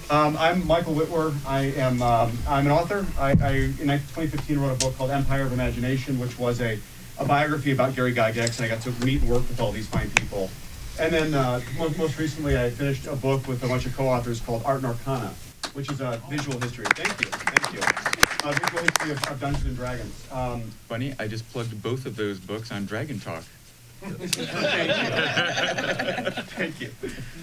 I'm Michael Whitwer. I'm an author. I in 2015 wrote a book called Empire of Imagination, which was a biography about Gary Gygax, and I got to meet and work with all these fine people. And then most recently, I finished a book with a bunch of co-authors called Art and Arcana, which is a visual history. Thank you. Visual history of Dungeons and Dragons. Funny, I just plugged both of those books on Dragon Talk. Thank you.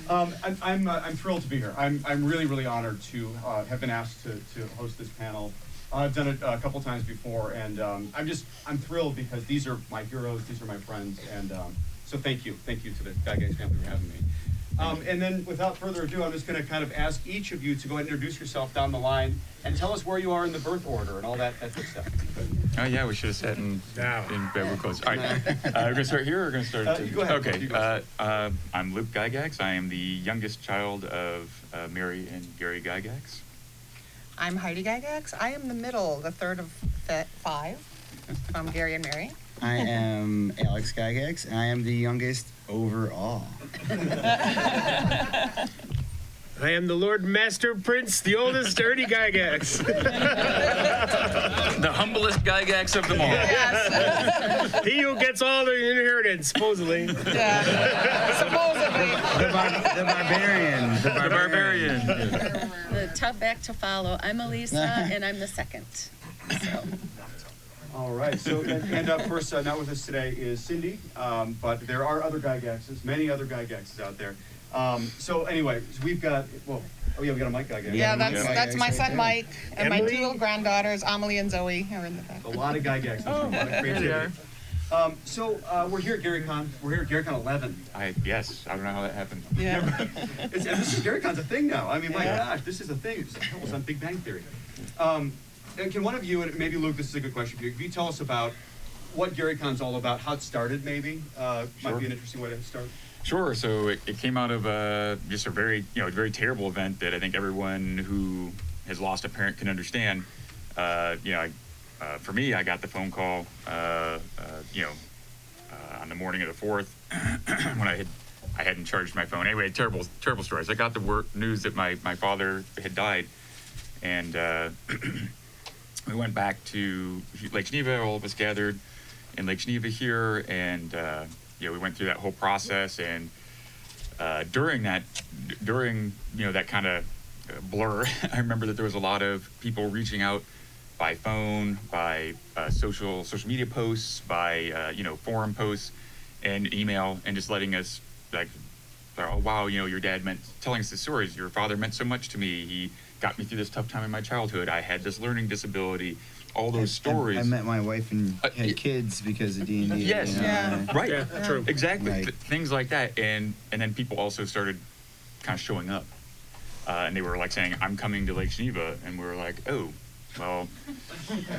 I'm thrilled to be here. I'm really honored to have been asked to host this panel. I've done it a couple times before, and I'm thrilled because these are my heroes, these are my friends, and so thank you to the Gygax family for having me. And then, without further ado, I'm just going to kind of ask each of you to go ahead and introduce yourself down the line and tell us where you are in the birth order and all that good stuff. Oh yeah, we should have sat in bed. We're close. All right, we're going to start here, or we're going to start? You go ahead. Okay. I'm Luke Gygax. I am the youngest child of Mary and Gary Gygax. I'm Heidi Gygax. I am the middle, the third of 5 from Gary and Mary. I am Alex Gygax, and I am the youngest overall. I am the Lord Master Prince, the oldest Ernie Gygax. The humblest Gygax of them all. Yes. He who gets all the inheritance, supposedly. Yeah. Supposedly. The barbarian. The barbarian. The tough act to follow. I'm Elisa, and I'm the second. So. All right. So, and of course, not with us today is Cindy, but there are other Gygaxes, many other Gygaxes out there. So anyway, we've got, we got a Mike Gygax. Yeah, that's my son Mike, and my Emily? 2 little granddaughters, Amelie and Zoe, are in the back. A lot of Gygaxes, a lot of creativity. So we're here at GaryCon. We're here at GaryCon 11. Yes, I don't know how that happened. Yeah. And this is GaryCon's a thing now. I mean, my gosh, this is a thing. It's almost on Big Bang Theory. And can one of you, and maybe Luke, this is a good question for you, can you tell us about what GaryCon's all about, how it started maybe? Might be an interesting way to start. Sure. So it came out of just a very terrible event that I think everyone who has lost a parent can understand. For me, I got the phone call, on the morning of the 4th when I hadn't charged my phone. Anyway, terrible stories. I got the news that my father had died, and we went back to Lake Geneva. All of us gathered in Lake Geneva here, and we went through that whole process. And during that kind of blur, I remember that there was a lot of people reaching out by phone, by social media posts, by forum posts, and email, and just letting us oh wow, your dad telling us the stories. Your father meant so much to me. He got me through this tough time in my childhood. I had this learning disability. All those stories. I met my wife and had kids because of D&D. Yes. Right. Yeah, true. Exactly. Right. Things like that, and then people also started kind of showing up, and they were saying, "I'm coming to Lake Geneva," and we were like, "Oh, well,"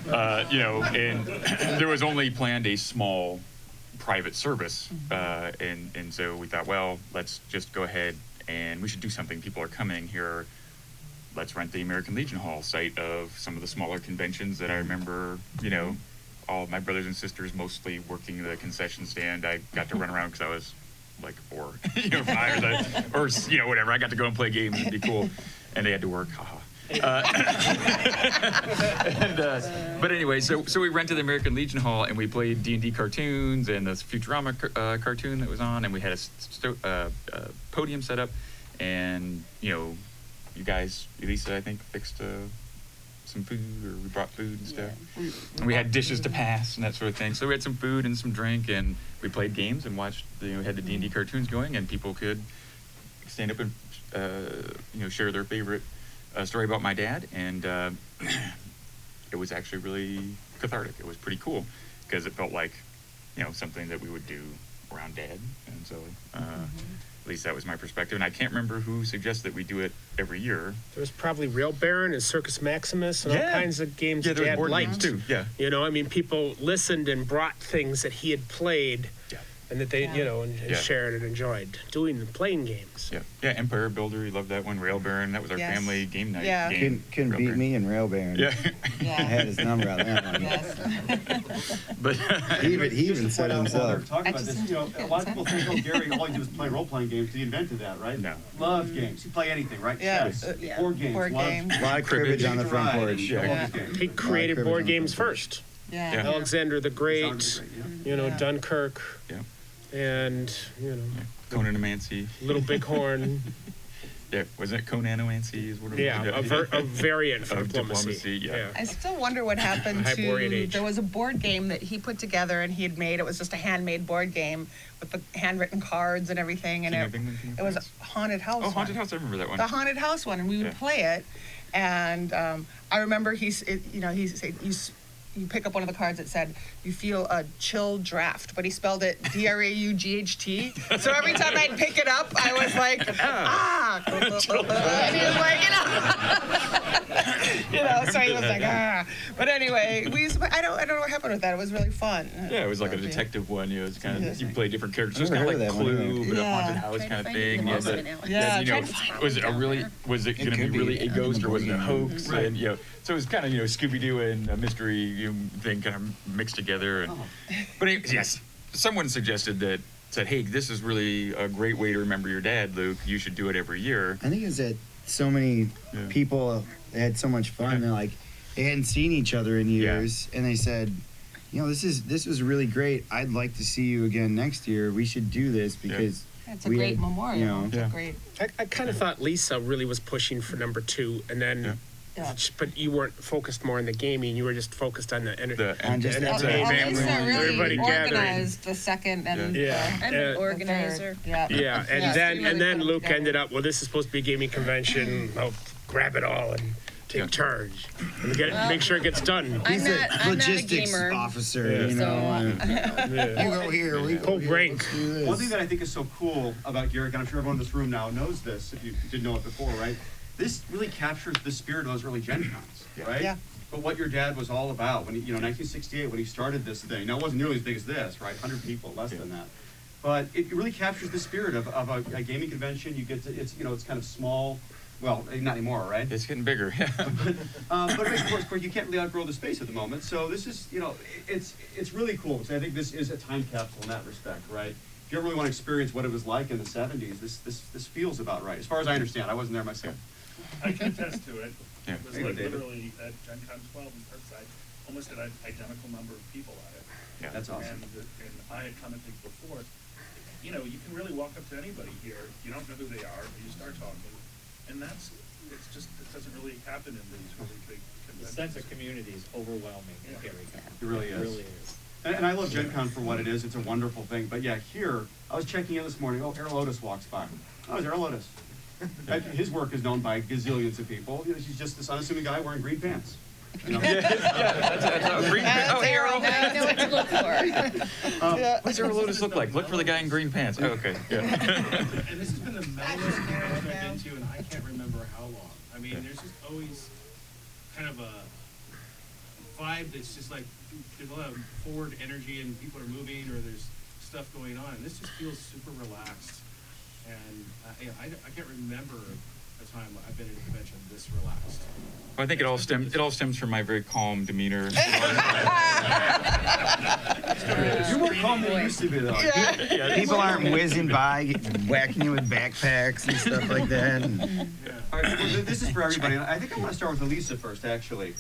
and there was only planned a small private service, and so we thought, well, let's just go ahead and we should do something. People are coming here. Let's rent the American Legion Hall, site of some of the smaller conventions that I remember, all of my brothers and sisters mostly working the concession stand. I got to run around because I was 4, 5, or whatever. I got to go and play games. It'd be cool. And they had to work. Haha. But anyway, so we rented the American Legion Hall, and we played D&D cartoons and this Futurama cartoon that was on, and we had a podium set up, and you guys, Elisa, I think, fixed some food, or we brought food and stuff. Yeah. And we had dishes to pass and that sort of thing. So we had some food and some drink, and we played games and watched. We had the D&D cartoons going, and people could stand up and share their favorite story about my dad, and it was actually really cathartic. It was pretty cool because it felt like something that we would do around Dad, and so at least that was my perspective. And I can't remember who suggested that we do it every year. There was probably Rail Baron and Circus Maximus and all kinds of games that Dad liked too. Yeah, people listened and brought things that he had played and that they, Yeah. and Yeah. shared and enjoyed playing games. Yeah, yeah. Empire Builder, we loved that one. Rail Baron, that was our Yes. family game night. Yeah. Game. Couldn't Rail beat Baron. me in Rail Baron. Yeah, I had his number on that one. Yes. but He even Just to said point out while they're himself. talking I about just this, a lot of people think, oh, Gary, all he did was play role-playing games. He invented that, right? No. Loved games. He'd play anything, right? Yeah. Chess, Yeah. board games. Board loved games. A lot of cribbage on the front porch. Yeah. He created cribbage board on the games front first. Yeah. Yeah. Alexander the Great, Yeah. Dunkirk, Yeah. and Conanomancy. Little Bighorn. Yeah, wasn't it Conanomancy? Is what it was? Yeah, a variant for Of diplomacy. diplomacy, yeah. I still wonder what happened Hyborian to. age. There was a board game that he put together and he had made. It was just a handmade board game with the handwritten cards and everything. And King of England, King of it was a France? haunted house. Oh, Haunted one. House, I remember that one. The haunted house one, and we would Yeah. play it. And I remember he said, you pick up one of the cards that said, you feel a chill draft, but he spelled it D-R-A-U-G-H-T. So every time I'd pick it up, I was like, and he was like, so he was like, But anyway, I don't know what happened with that. It was really fun. Yeah, it was like a detective one. It's kind of you play different characters. I've It's kind never of like heard of that one, Clue, but a Yeah. haunted house Try to kind of find it thing. in the Yeah, most of but it now. Yeah, then, try to find was it a down really? there. Was it going to could be really be a ghost or was it a board game. hoax? Right. And so it was kind of Scooby Doo and a mystery thing kind of mixed together. And but yes, someone suggested that. Said, hey, this is really a great way to remember your dad, Luke. You should do it every year. I think it's that so many Yeah. people had so much fun. They're like, they hadn't seen each other in years, and they said, this was really great. I'd like to see you again next year. We should do this because It's a we great had, memorial. It's Yeah. a great. I kind of thought Lisa really was pushing for number 2, and then, Yeah. but you weren't focused more on the gaming. You were just focused on the On just the the entertainment. Alyssa really Everybody gathering. organized the second and Yeah. I'm Yeah. an organizer. Yeah. Yeah, and Yeah, then she really and then put 'em Luke together. ended up. Well, this is supposed to be a gaming convention. I'll grab it all and take Yeah. charge and Well, make sure it gets done. I'm he's not a logistics gamer. officer, Yeah. you know. Yeah. You go here, we go Pull here, rank. let's do this. One thing that I think is so cool about Garrick, and I'm sure everyone in this room now knows this, if you didn't know it before, right? This really captures the spirit of those early Gen Cons, right? Yeah. But what your dad was all about when he, 1968, when he started this thing. Now, it wasn't nearly as big as this, right? 100 people, less than that. But it really captures the spirit of a gaming convention. You get to, it's kind of small. Well, not anymore, right? It's getting bigger. But of course, you can't really outgrow the space at the moment. So this is, it's really cool because I think this is a time capsule in that respect, right? If you ever really want to experience what it was like in the 70s, this feels about right. As far as I understand, I wasn't there myself. I can attest to it. Yeah. It was There you like go, David. literally at Gen Con 12 in Parkside, almost an identical number of people at it. Yeah. That's awesome. And I had commented before, you can really walk up to anybody here. You don't know who they are, but you start talking. And it doesn't really happen in these really big The conventions. sense of community is overwhelming at Yeah. Gary Con. It really is. It really is. And I love Gen Con for what it is. It's a wonderful thing. But yeah, here, I was checking in this morning. Oh, Errol Otis walks by. Oh, it's Errol Otis. His work is known by gazillions of people. He's just this unassuming guy wearing green pants. Green Errol. Now you know what to look for. What's your Lotus look like? Look for the guy in green pants. Oh, okay. Yeah. And this has been the mellowest convention I've been to, and I can't remember how long. I mean, there's just always kind of a vibe that's just like, there's a lot of forward energy and people are moving or there's stuff going on. And this just feels super relaxed. And I can't remember a time I've been at a convention this relaxed. Well, I think it all stems from my very calm demeanor. You're more calm than you used to be, though. People aren't whizzing by, whacking you with backpacks and stuff like that. And All right, well, this is for everybody. And I think I want to start with Elisa first, actually.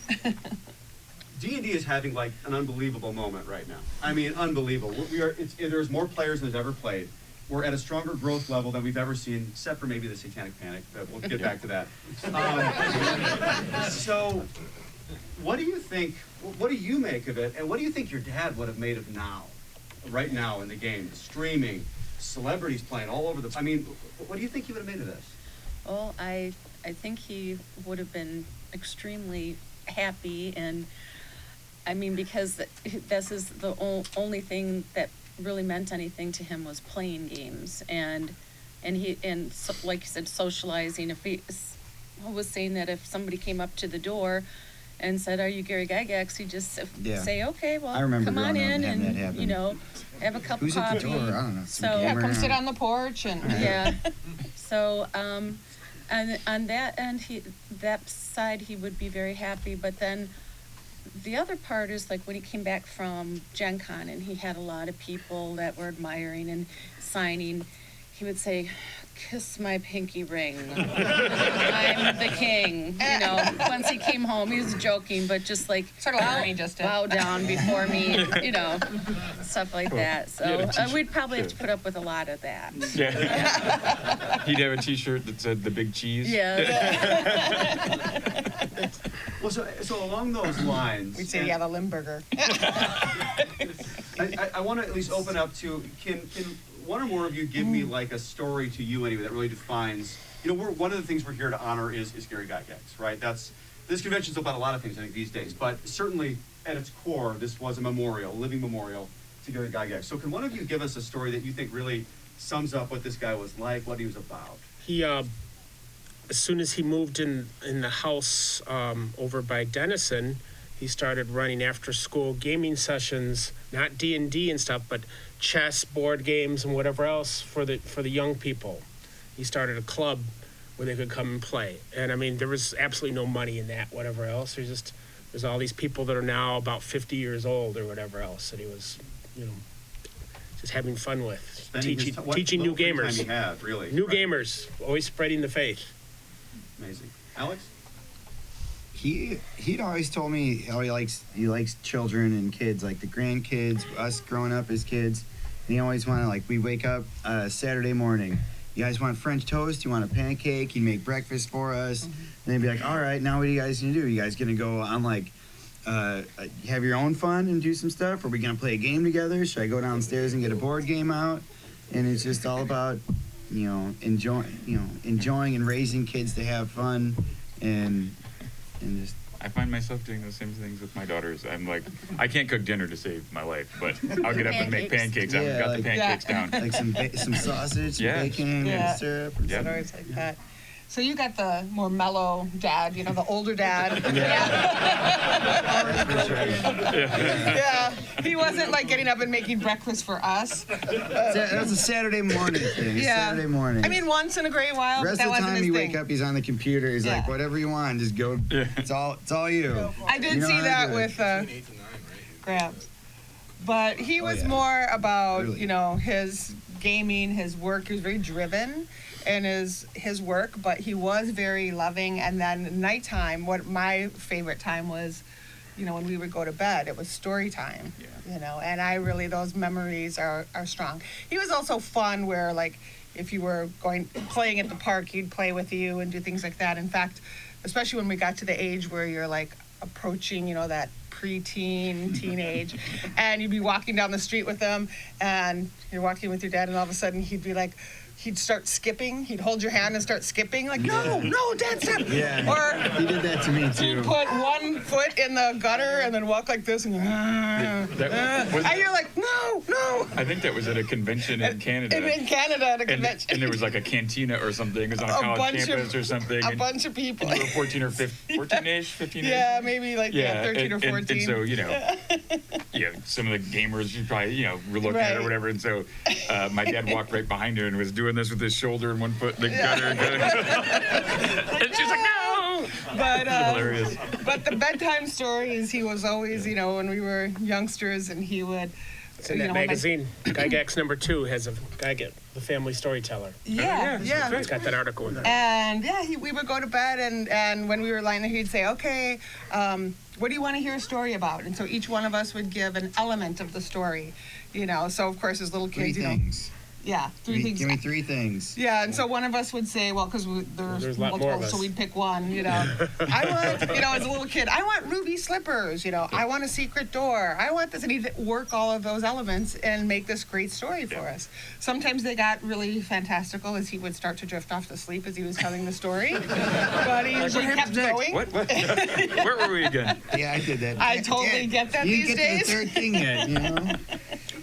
D&D is having like an unbelievable moment right now. I mean, unbelievable. There's more players than have ever played. We're at a stronger growth level than we've ever seen, except for maybe the Satanic Panic, but we'll get back to that. So, what do you think, what do you make of it, and what do you think your dad would have made of right now in the game? Streaming, celebrities playing all over I mean, what do you think he would have made of this? Well, I think he would have been extremely happy, and I mean, because this is the only thing that really meant anything to him was playing games, and like you said, socializing. If he was saying that if somebody came up to the door and said, "Are you Gary Gygax?" You just Yeah. say, "Okay, well, I remember come on growing up in having that and happen. you know, have a cup Who's of at coffee." the door? I don't know. Some So Yeah, gamer come sit or- on the porch and. yeah. So, and on that end, that side, he would be very happy. But then the other part is like when he came back from Gen Con and he had a lot of people that were admiring and signing, he would say, "Kiss my pinky ring. I'm the king." You know, once he came home, he was joking, but just like Sort of like Ernie just did. bow down before me, you know, stuff like that. So we'd probably have to put up with a lot of that. Yeah. He'd have a T-shirt that said "the big cheese." Yeah. Well, so along those lines, We'd say, yeah, the Limburger. I want to at least open up to can one or more of you give me like a story to you anyway that really defines. You know, one of the things we're here to honor is Gary Gygax, right? This convention's about a lot of things I think these days, but certainly at its core, this was a memorial, a living memorial to Gary Gygax. So can one of you give us a story that you think really sums up what this guy was like, what he was about? He, as soon as he moved in the house over by Denison, he started running after-school gaming sessions, not D&D and stuff, but chess, board games, and whatever else for the young people. He started a club where they could come and play. And I mean, there was absolutely no money in that, whatever else. There's all these people that are now about 50 years old or whatever else that he was, you know, just having fun with, teaching new gamers. Time you have, really. New right? gamers, always spreading the faith. Amazing. Alex? He'd always told me how he likes children and kids, like the grandkids, us growing up as kids. And he always wanted, like, we wake up Saturday morning. You guys want French toast? You want a pancake? He'd make breakfast for us. And they'd be like, all right, now what are you guys gonna do? You guys gonna go on like have your own fun and do some stuff? Or are we gonna play a game together? Should I go downstairs and get a board game out? And it's just all about, enjoying and raising kids to have fun and just. I find myself doing those same things with my daughters. I'm like, I can't cook dinner to save my life, but I'll get up and make pancakes. I've Yeah, got like- the pancakes down. Like some sausage, some Yeah. bacon, Yeah. and syrup. Yeah. Stories like that. So you got the more mellow dad, you know, the older dad. Yeah. He wasn't like getting up and making breakfast for us. That was a Saturday morning thing. Yeah. Saturday morning. I mean, once in a great while, but rest that of the wasn't time his you thing. wake up, he's on the computer. He's like, Yeah. whatever you want, just go. Yeah. It's all you. I did You know see how to that do it. with Grabs. But he was yeah. more about, Really. you know, his gaming, his work. He was very driven in his work, but he was very loving. And then nighttime, what my favorite time was, you know, when we would go to bed, it was story time. Yeah. You know, and those memories are strong. He was also fun where, like, if you were playing at the park, he'd play with you and do things like that. In fact, especially when we got to the age where you're like approaching, you know, that preteen, teenage, and you'd be walking down the street with them, and you're walking with your dad, and all of a sudden he'd be like, he'd start skipping. He'd hold your hand and start skipping, like, no, Dad, stop. Yeah. Or He did that to me he'd too. put one foot in the gutter and then walk like this, and and you're like, no. I think that was at a convention in Canada. In Canada at a and, convention. and there was like a cantina or something. It was on a A college bunch campus of- or something. a and bunch of people. you were 14-ish, 15-ish. Yeah, maybe like 13 or 14. And so, you know, some of the gamers you probably, you know, were looking at Right. or whatever. And so my dad walked right behind her and was doing this with his shoulder and one foot in the gutter. And she's like, no! But Hilarious. but the bedtime stories, he was always, you know, when we were youngsters, and he would. It's in you that know, when my- magazine. Gygax #2 has a Gygax, the family storyteller. Yeah. It's got that article in there. And we would go to bed, and when we were lying there, he'd say, okay, what do you want to hear a story about? And so each one of us would give an element of the story, you know. So of course, as little Three kids, you know, things. yeah, three things. Give me 3 things. Yeah, and so one of us would say, well, because There's there's a lot more of multiple, so us. we'd pick one, you know. I want, you know, as a little kid, I want ruby slippers, you know. I want a secret door. I want this. And he'd work all of those elements and make this great story for us. Sometimes they got really fantastical as he would start to drift off to sleep as he was telling the story. But he usually kept going. What? Where were we again? Yeah, I did that. I totally get that you these didn't get days. to the 3rd thing yet, you know.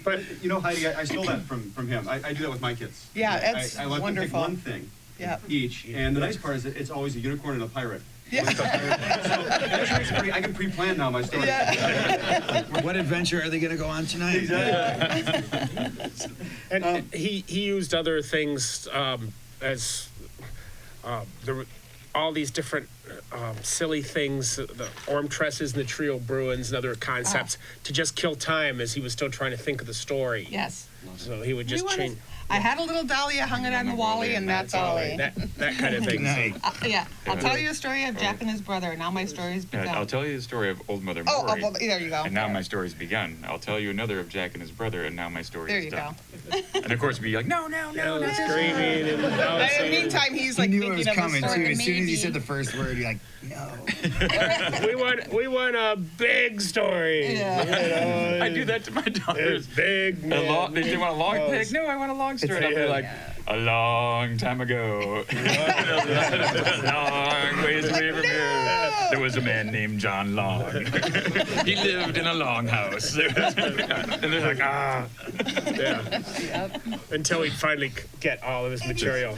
But you know, Heidi, I stole that from him. I do that with my kids. Yeah, it's I let wonderful. them pick one thing Yeah. each, and the nice part is that it's always a unicorn and a pirate. I can pre-plan now my story. What adventure are they going to go on tonight? And he used other things as there were all these different silly things, the orm tresses and the trio bruins and other concepts to just kill time as he was still trying to think of the story. Yes. So he would just change I had a little dahlia, hung it on the wally, and that's all. that kind of thing. Night. Yeah, I'll tell you a story of Jack and his brother. Now my story's begun. I'll tell you the story of Old Mother Oh, Maury. well, there you go. And now my story's begun. I'll tell you another of Jack and his brother, and now my story There is you done. go. And of course, be like, no, Screaming and And in the bouncing. meantime, he's He like knew it was thinking of coming the too. story. As soon as he maybe. said the first word, you're like, no. We want a big story. Yeah. I do that to my daughters. It's big. They Man. want a long Oh, pic. No, I want a long story. And I'll be like, a long time ago, a long ways away from here, there was a man named John Long. He lived in a long house. And they're like, Yeah. Yep. Until we finally get all of his material.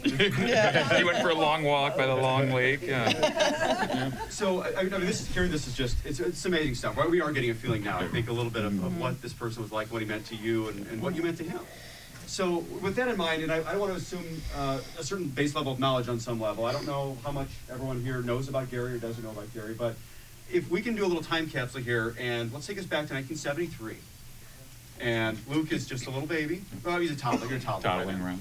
he went for a long walk by the long lake. Yeah. So, I mean, this is, Carrie, this is just, it's amazing stuff. Right? We are getting a feeling now, I think, a little bit of what this person was like, what he meant to you, and what you meant to him. So, with that in mind, and I want to assume a certain base level of knowledge on some level. I don't know how much everyone here knows about Gary or doesn't know about Gary, but if we can do a little time capsule here, and let's take us back to 1973. And Luke is just a little baby. Well, he's a toddler. You're a toddler. Toddling right?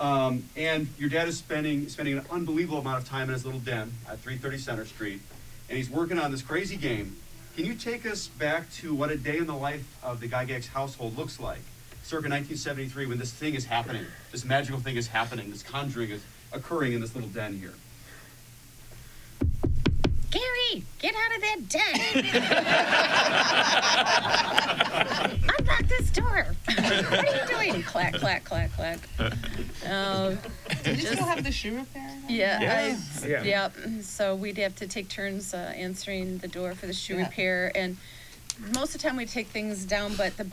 around. And your dad is spending an unbelievable amount of time in his little den at 330 Center Street, and he's working on this crazy game. Can you take us back to what a day in the life of the Gygax household looks like, circa 1973, when this thing is happening, this magical thing is happening, this conjuring is occurring in this little den here? Gary, get out of that den. Unlock this door. What are you doing? Clack, clack, clack, clack. Did you still have the shoe repair? Yeah, Yeah. yep. So we'd have to take turns answering the door for the shoe Yeah. repair, and most of the time we'd take things down. But the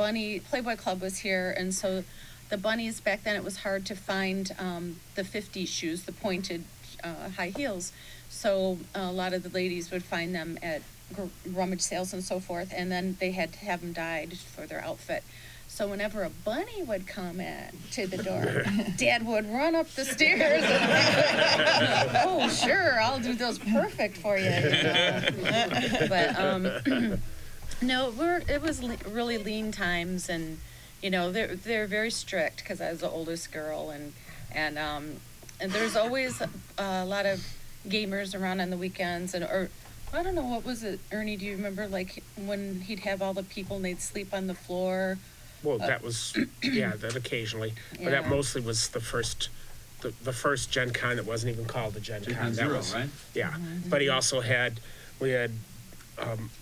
Playboy Club was here, and so the bunnies back then, it was hard to find the 50 shoes, the pointed high heels. So a lot of the ladies would find them at rummage sales and so forth, and then they had to have them dyed for their outfit. So whenever a bunny would come to the door, Dad would run up the stairs and oh, sure, I'll do those perfect for you. But no, it was really lean times, and they're very strict because I was the oldest girl, and there's always a lot of gamers around on the weekends, or I don't know, what was it, Ernie, do you remember, like when he'd have all the people and they'd sleep on the floor? Well, that was, that occasionally. But that Yeah. mostly was the first Gen Con that wasn't even called the Gen Con. That Zero, was, right? Yeah. But we had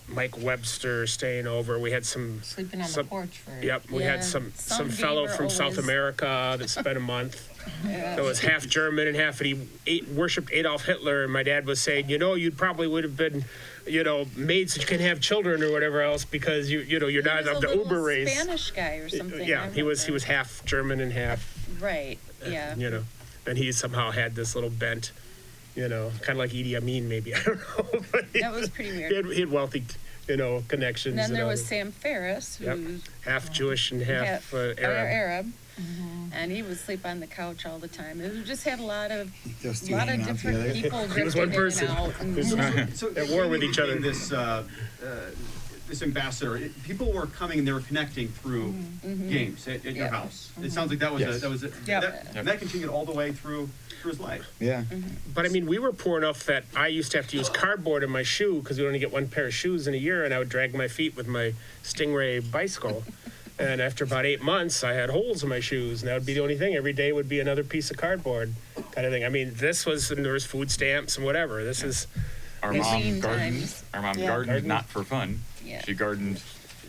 Mike Webster staying over. We had Sleeping on the porch for. Yep, we had Yeah, some some fellow gamer from South always- America that spent a month. Yeah. That was half German and half, and he worshipped Adolf Hitler. And my dad was saying, you probably would have been, made so you can have children or whatever else because you're He not was of a the little Uber race. Spanish guy or something. Yeah, I he was remember. half German and half. Right. Yeah. And he somehow had this little bent, kind of like Idi Amin, maybe. I don't know. But That was pretty weird. he had wealthy, connections. And then there all was that. Sam Ferris, Yep. who's Half Jewish and half Arab. and he would sleep on the couch all the time. We just had a lot of Those two hanging out different together. people He was one drifting in person. and out. And So At war with each other. This ambassador, people were coming and they were connecting through games at your Yep. house. It sounds like that was Yes. that continued all the way through his life. Yeah. But I mean, we were poor enough that I used to have to use cardboard in my shoe because we only get one pair of shoes in a year, and I would drag my feet with my Stingray bicycle. And after about 8 months, I had holes in my shoes, and that would be the only thing. Every day would be another piece of cardboard, kind of thing. I mean, and there was food stamps and whatever. This is Our It's mom lean gardened. times. Our mom Yeah. gardened not for fun. Yeah. She gardened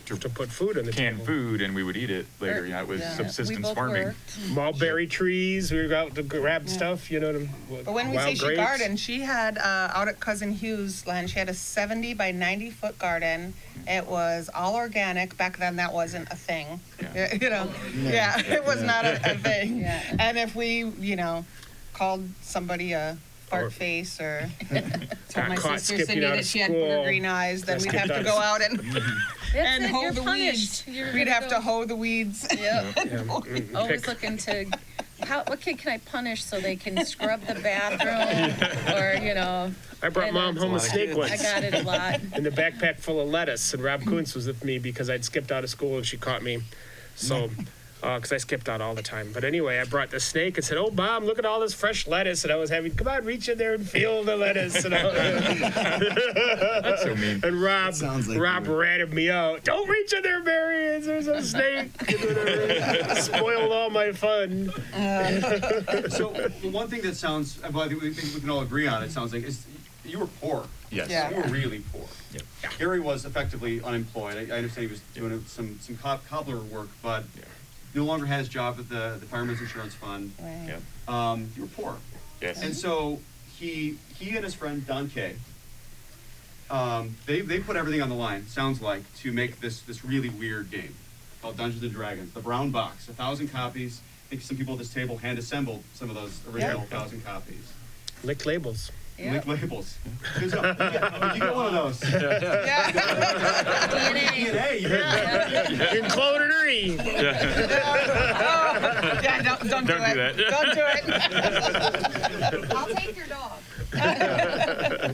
to put food on the canned table. food, and we would eat it later. Yeah, it was Yeah. We subsistence both farming. worked. Mulberry trees. We were out to grab stuff, But when we say wild she grapes. gardened, she had out at Cousin Hugh's land, she had a 70 by 90 foot garden. It was all organic. Back then, that wasn't a thing. Yeah. It was not a thing. Yeah. And if we, called somebody a fart face or tell my caught sister skipping Cindy out that of she had school. booger green eyes, then Got we'd have skipped to out go of- out and That's it, hoe you're the punished. weeds. You're We'd gonna have to go- hoe the weeds. Yep. Yeah, Always pick- looking to, what kid can I punish so they can scrub the bathroom or, you know. I brought and, mom home a snake I once. got it a lot. In a backpack full of lettuce, and Rob Kuntz was with me because I'd skipped out of school and she caught me. So, because I skipped out all the time. But anyway, I brought the snake and said, "Oh, Mom, look at all this fresh lettuce." And I was having, "Come on, reach in there and feel the lettuce." And, That's so mean. and Rob, sounds like Rob you. ratted me out. "Don't reach in there, Mary. There's a snake." And whatever. Spoiled all my fun. So the one thing that sounds, well, I think we can all agree on, it sounds like, is you were poor. Yes. Yeah. You were really poor. Yep. Gary was effectively unemployed. I understand he was doing some cobbler work, but Yeah. no longer had his job at the Fireman's Insurance Fund. Right. Yep. You were poor. Yes. And so he and his friend Don Kay, they put everything on the line, sounds like, to make this really weird game called Dungeons and Dragons. The brown box, 1,000 copies. I think some people at this table hand assembled some of those original 1,000 copies. Licked labels. Lick labels. Good job. You get one of those. Yeah. DNA. You get In clonery. Yeah, don't do Don't do it. that. Don't do it. I'll take your dog.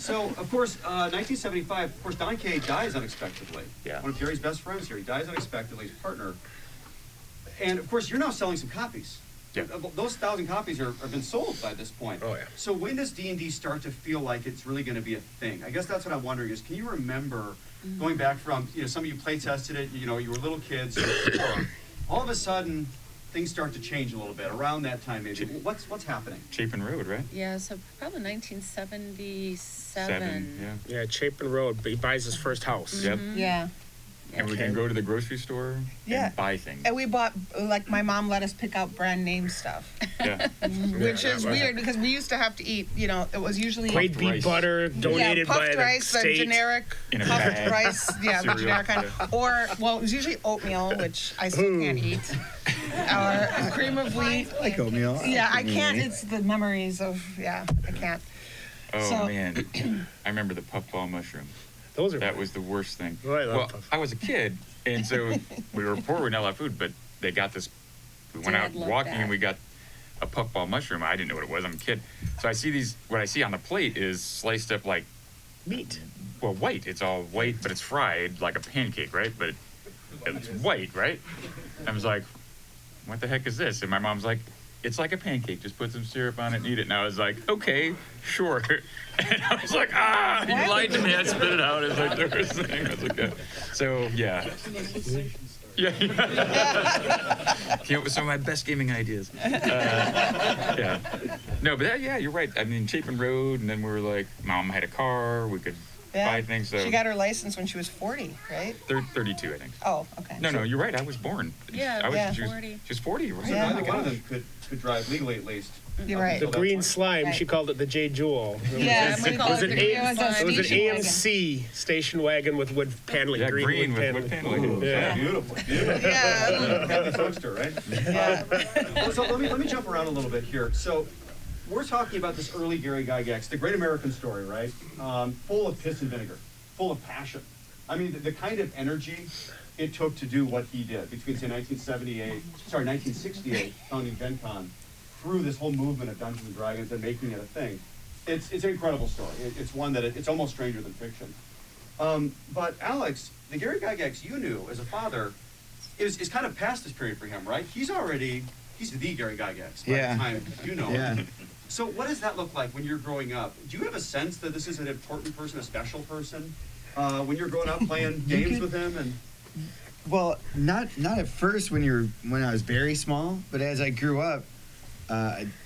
So, of course, 1975, of course, Don Kay dies unexpectedly. Yeah. One of Gary's best friends here. He dies unexpectedly, his partner. And, of course, you're now selling some copies. Yeah. Those 1,000 copies have been sold by this point. Oh, yeah. So when does D&D start to feel like it's really going to be a thing? I guess that's what I'm wondering is, can you remember going back from, some of you play tested it, you were little kids, you were poor. All of a sudden, things start to change a little bit around that time maybe. What's happening? Chapin Road, right? Yeah, so probably 1977. Yeah. Yeah, Chapin Road. He buys his first house. Yep. Yeah. And we can go to the grocery store Yeah. and buy things. And we bought, like, my mom let us pick out brand name stuff, Yeah. which Yeah, is that was- weird because we used to have to eat, it was usually Great beef rice. butter donated by puffed the rice, the state. generic In a puffed bag. rice, the Cereal. generic kind. Or, well, it was usually oatmeal, which I still can't eat, or cream of wheat. I like oatmeal. Yeah, I can't. Really. It's the memories of, I can't. Oh, So- man. I remember the puffball mushroom. Those are That was the worst thing. Oh, I love well, puff. I was a kid, and so we were poor, we didn't have a lot of food, but they got this, we went Dad out loved walking that. and we got a puffball mushroom. I didn't know what it was, I'm a kid. So I see what I see on the plate is sliced up like, meat. well, white. It's all white, but it's fried like a pancake, right? But it's white, right? I was like, what the heck is this? And my mom's like, it's like a pancake. Just put some syrup on it and eat it. And I was like, okay, sure. And I was like, you lied to me. I spit it out. It was like the worst thing. I was like, so, yeah. Yeah. Came up with some of my best gaming ideas. Yeah. No, but you're right. I mean, Chapin Road, and then we were like, Mom had a car. We could buy things. So She got her license when she was 40, right? 32, I think. Oh, okay. No, you're right. I was born. Yeah, I was, yeah. she was 40. She was 40. Right? Yeah. Neither one of them could drive legally at least. You're right. The green slime, Right. she called it the J Jewel. Yeah, we call was it an the A- green slime. It was an Station wagon. AMC station wagon with wood paneling. Yeah, green with wood wood paneling. paneling. Yeah. Beautiful. Yeah. Happy toaster, right? Yeah. So let me jump around a little bit here. So we're talking about this early Gary Gygax, the great American story, right? Full of piss and vinegar, full of passion. I mean, the kind of energy it took to do what he did between, say, 1968, founding Gen Con, through this whole movement of Dungeons and Dragons and making it a thing. It's an incredible story. It's one that it's almost stranger than fiction. But Alex, the Gary Gygax you knew as a father is kind of past this period for him, right? He's the Gary Gygax by Yeah. the time you know Yeah. him. So what does that look like when you're growing up? Do you have a sense that this is an important person, a special person, when you're growing up playing games with him? And Well, not at first when I was very small, but as I grew up,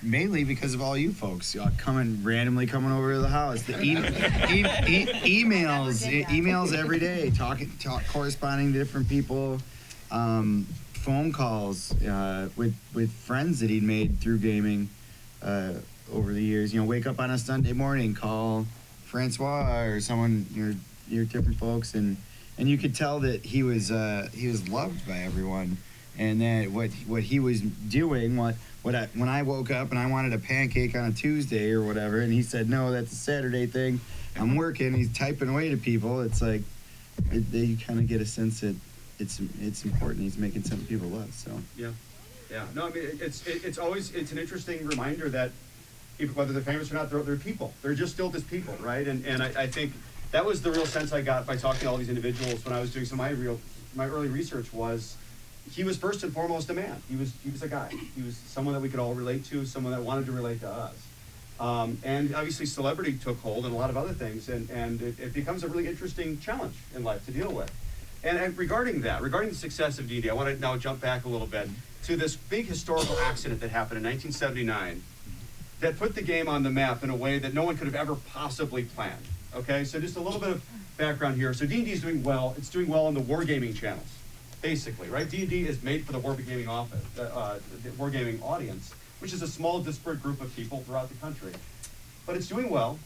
mainly because of all you folks randomly coming over to the house, the emails every day, corresponding to different people, phone calls with friends that he'd made through gaming over the years. Wake up on a Sunday morning, call Francois or someone, your different folks, and you could tell that he was loved by everyone. And then what he was doing, when I woke up and I wanted a pancake on a Tuesday or whatever, and he said, no, that's a Saturday thing. I'm working. He's typing away to people. It's like you kind of get a sense that it's important. He's making something people love. So Yeah. No, I mean, it's always an interesting reminder that whether they're famous or not, they're people. They're just still just people, right? And I think that was the real sense I got by talking to all these individuals when I was doing some of my early research was he was first and foremost a man. He was a guy. He was someone that we could all relate to, someone that wanted to relate to us. And obviously celebrity took hold and a lot of other things, and it becomes a really interesting challenge in life to deal with. And regarding the success of D&D, I want to now jump back a little bit to this big historical accident that happened in 1979 that put the game on the map in a way that no one could have ever possibly planned. Okay, so just a little bit of background here. So D&D is doing well. It's doing well on the wargaming channels, basically, right? D&D is made for the wargaming audience, which is a small, disparate group of people throughout the country. But it's doing well,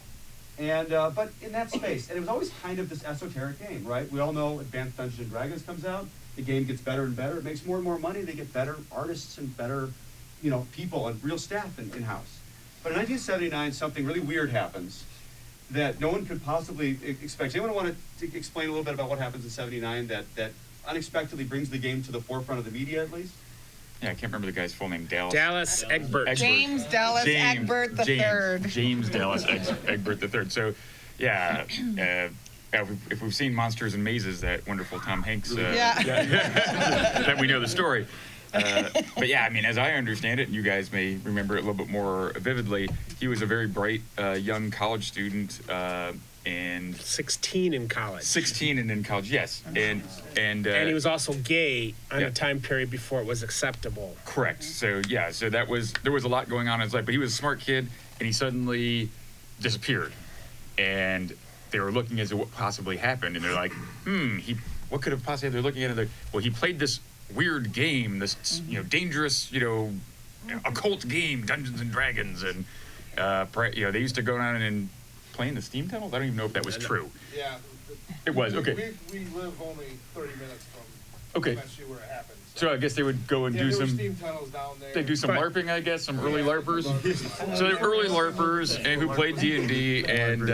and but in that space, and it was always kind of this esoteric game, right? We all know Advanced Dungeons and Dragons comes out, the game gets better and better, it makes more and more money, they get better artists and better, people and real staff in-house. But in 1979, something really weird happens that no one could possibly expect. Anyone want to explain a little bit about what happens in 79 that unexpectedly brings the game to the forefront of the media, at least? Yeah, I can't remember the guy's full name. Dallas Egbert. James Dallas Egbert III. James Dallas Egbert III. So, yeah, if we've seen Monsters and Mazes, that wonderful Tom Hanks, that we know the story. But yeah, I mean, as I understand it, and you guys may remember it a little bit more vividly, he was a very bright young college student, and 16 in college. 16 and in college, yes, and he was also gay on a time period before it was acceptable. Correct. So yeah, so there was a lot going on in his life, but he was a smart kid, and he suddenly disappeared, and they were looking as to what possibly happened, and they're like, what could have possibly? They're looking at it. Well, he played this weird game, this dangerous, occult game, Dungeons and Dragons, and they used to go down and play in the steam tunnels. I don't even know if that was true. Yeah, it was okay. We live only 30 minutes from okay. actually where it happened. So I guess they would go and do some steam tunnels down there. They do some LARPing, I guess, some early LARPers. So they're early LARPers and who played D&D, and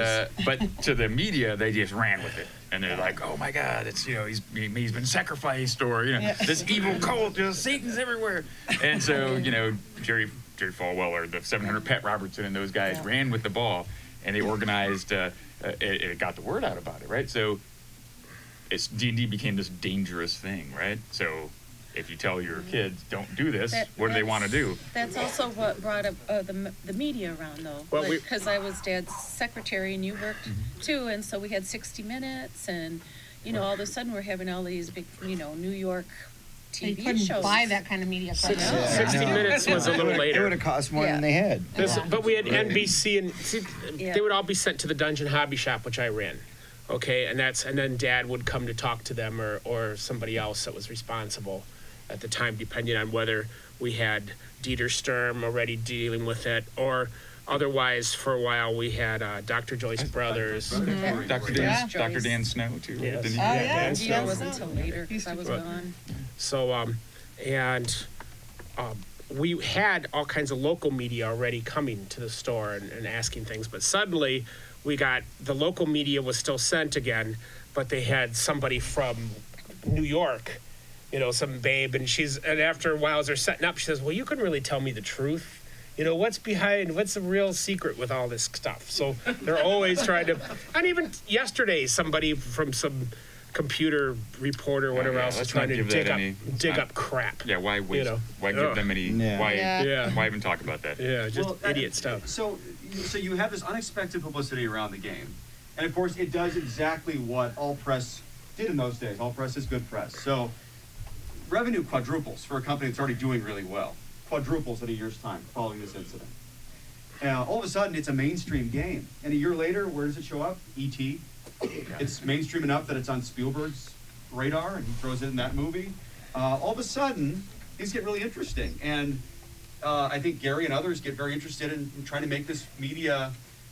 but to the media they just ran with it, and they're like, oh my God, it's he's been sacrificed, or this evil cult, Satan's everywhere, and so Jerry Falwell or the 700 Pat Robertson and those guys ran with the ball, and they organized. It got the word out about it, right? So D&D became this dangerous thing, right? So if you tell your kids don't do this, what do they want to do? That's also what brought up the media around, though. Well, because I was Dad's secretary and you worked too, and so we had 60 Minutes, and all of a sudden we're having all these big, New York TV you couldn't shows. buy that kind of media. 60 Minutes was a little later. It would have cost more than they had. But we had NBC, and they would all be sent to the Dungeon Hobby Shop, which I ran. Okay, and then Dad would come to talk to them, or somebody else that was responsible at the time, depending on whether we had Dieter Sturm already dealing with it, or otherwise, for a while, we had Dr. Joyce Brothers. Dr. Dan Snow, too. Yes. Dan wasn't until later, because I was gone. So, we had all kinds of local media already coming to the store and asking things, but suddenly we got the local media was still sent again, but they had somebody from New York, some babe, and after a while as they're setting up, she says, well, you couldn't really tell me the truth. What's the real secret with all this stuff? So they're always trying to, and even yesterday, somebody from some computer reporter or whatever else is trying to dig up crap. Yeah, why waste? Why give them any? Why even talk about that? Yeah, just idiot stuff. So you have this unexpected publicity around the game, and of course it does exactly what all press did in those days. All press is good press. So revenue quadruples for a company that's already doing really well. Quadruples in a year's time following this incident. All of a sudden, it's a mainstream game. And a year later, where does it show up? E.T. It's mainstream enough that it's on Spielberg's radar, and he throws it in that movie. All of a sudden, things get really interesting. And I think Gary and others get very interested in trying to make this media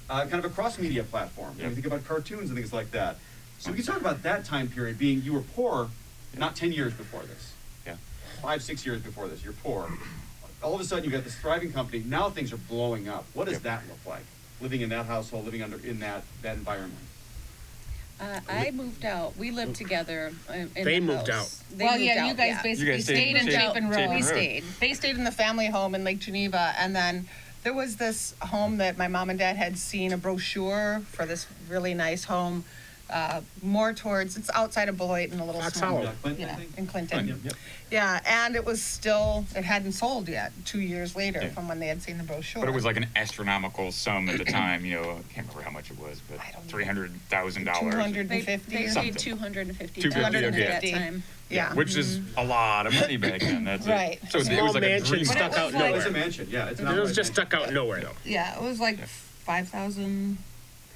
kind of a cross-media platform. You think about cartoons and things like that. So we can talk about that time period being, you were poor not 10 years before this. Yeah. 5-6 years before this, you're poor. All of a sudden, you got this thriving company. Now things are blowing up. What does that look like? Living in that household, living in that environment. I moved out. We lived together in They the moved house. out. They Well, moved yeah, you out, guys yeah. basically You guys stayed in stayed Chapin Road. We Road. stayed. They stayed in the family home in Lake Geneva, and then there was this home that my mom and dad had seen a brochure for this really nice home, more towards, it's outside of Beloit and a little Fox small. Hollow. Clinton, I Yeah, think? in Clinton. Yep. Yeah, and it was still, it hadn't sold yet, 2 years later Yeah. from when they had seen the brochure. But it was like an astronomical sum at the time, you know, I can't remember how much it was, but I don't know. $300,000. 250 They or Something. paid $250,000 $250, at that okay. time. Yeah. Which is a lot of money back then. That's Right. So it Small was like a mansion dream. stuck But it out was No, like- it's a nowhere. mansion. Yeah, it's an It was outright just mansion. stuck out nowhere though. Yeah, it was like 5,000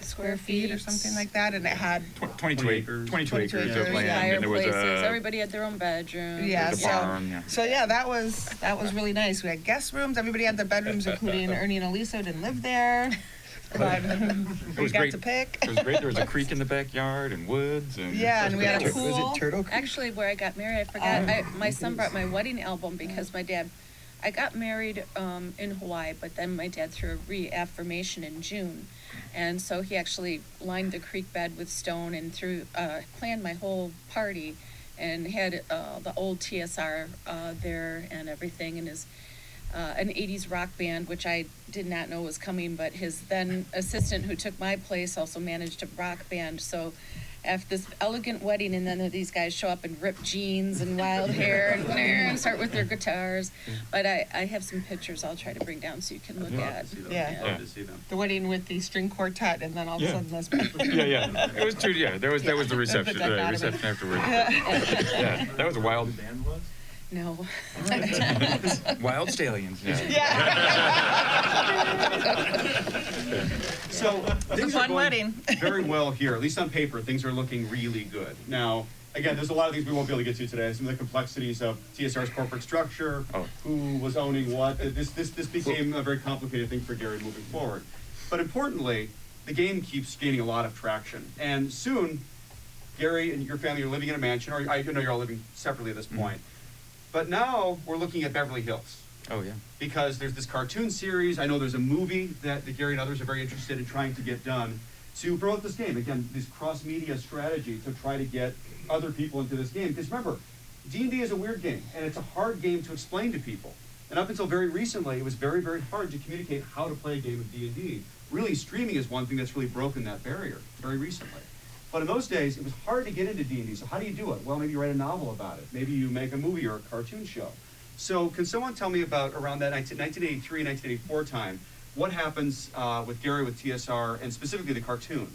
square feet or something like that, and it had 22 acres. 22 22 acres of acres, land, yeah. and there was Fireplaces. a Everybody had their own bedroom. Yeah, the so- barn. Yeah. So yeah, that was really nice. We had guest rooms. Everybody had their bedrooms, including Ernie and Elisa didn't live there. But we was got great. to pick. It was great. There was a creek in the backyard and woods and Yeah, and we had a Was pool. it Turtle Creek? Actually, where I got married, I forgot. My son brought my wedding album because my dad. I got married in Hawaii, but then my dad threw a reaffirmation in June, and so he actually lined the creek bed with stone and planned my whole party, and had the old TSR there and everything, and his an 80s rock band, which I did not know was coming, but his then assistant who took my place also managed a rock band. So after this elegant wedding, and then these guys show up in ripped jeans and wild hair and start with their guitars. But I have some pictures I'll try to bring down so you can look Love at. to see them. Yeah. Love to see them. The wedding with the string quartet, and then all of a Yeah. sudden this. yeah. It was true. Yeah, that was the reception. The The dichotomy. reception afterwards. Yeah, that was a wild, The band was? No. wild stallions. Yeah. So things are fun going wedding. very well here, at least on paper. Things are looking really good. Now, again, there's a lot of things we won't be able to get to today. Some of the complexities of TSR's corporate structure, who was owning what. This became a very complicated thing for Gary moving forward. But importantly, the game keeps gaining a lot of traction, and soon, Gary and your family are living in a mansion, or I know you're all living separately at this point. But now we're looking at Beverly Hills. Oh yeah. Because there's this cartoon series. I know there's a movie that Gary and others are very interested in trying to get done to promote this game. Again, this cross-media strategy to try to get other people into this game. Because remember, D&D is a weird game, and it's a hard game to explain to people. And up until very recently, it was very, very hard to communicate how to play a game of D&D. Really, streaming is one thing that's really broken that barrier very recently. But in those days, it was hard to get into D&D. So how do you do it? Well, maybe you write a novel about it. Maybe you make a movie or a cartoon show. So can someone tell me about around that 1983, 1984 time, what happens with Gary with TSR and specifically the cartoon?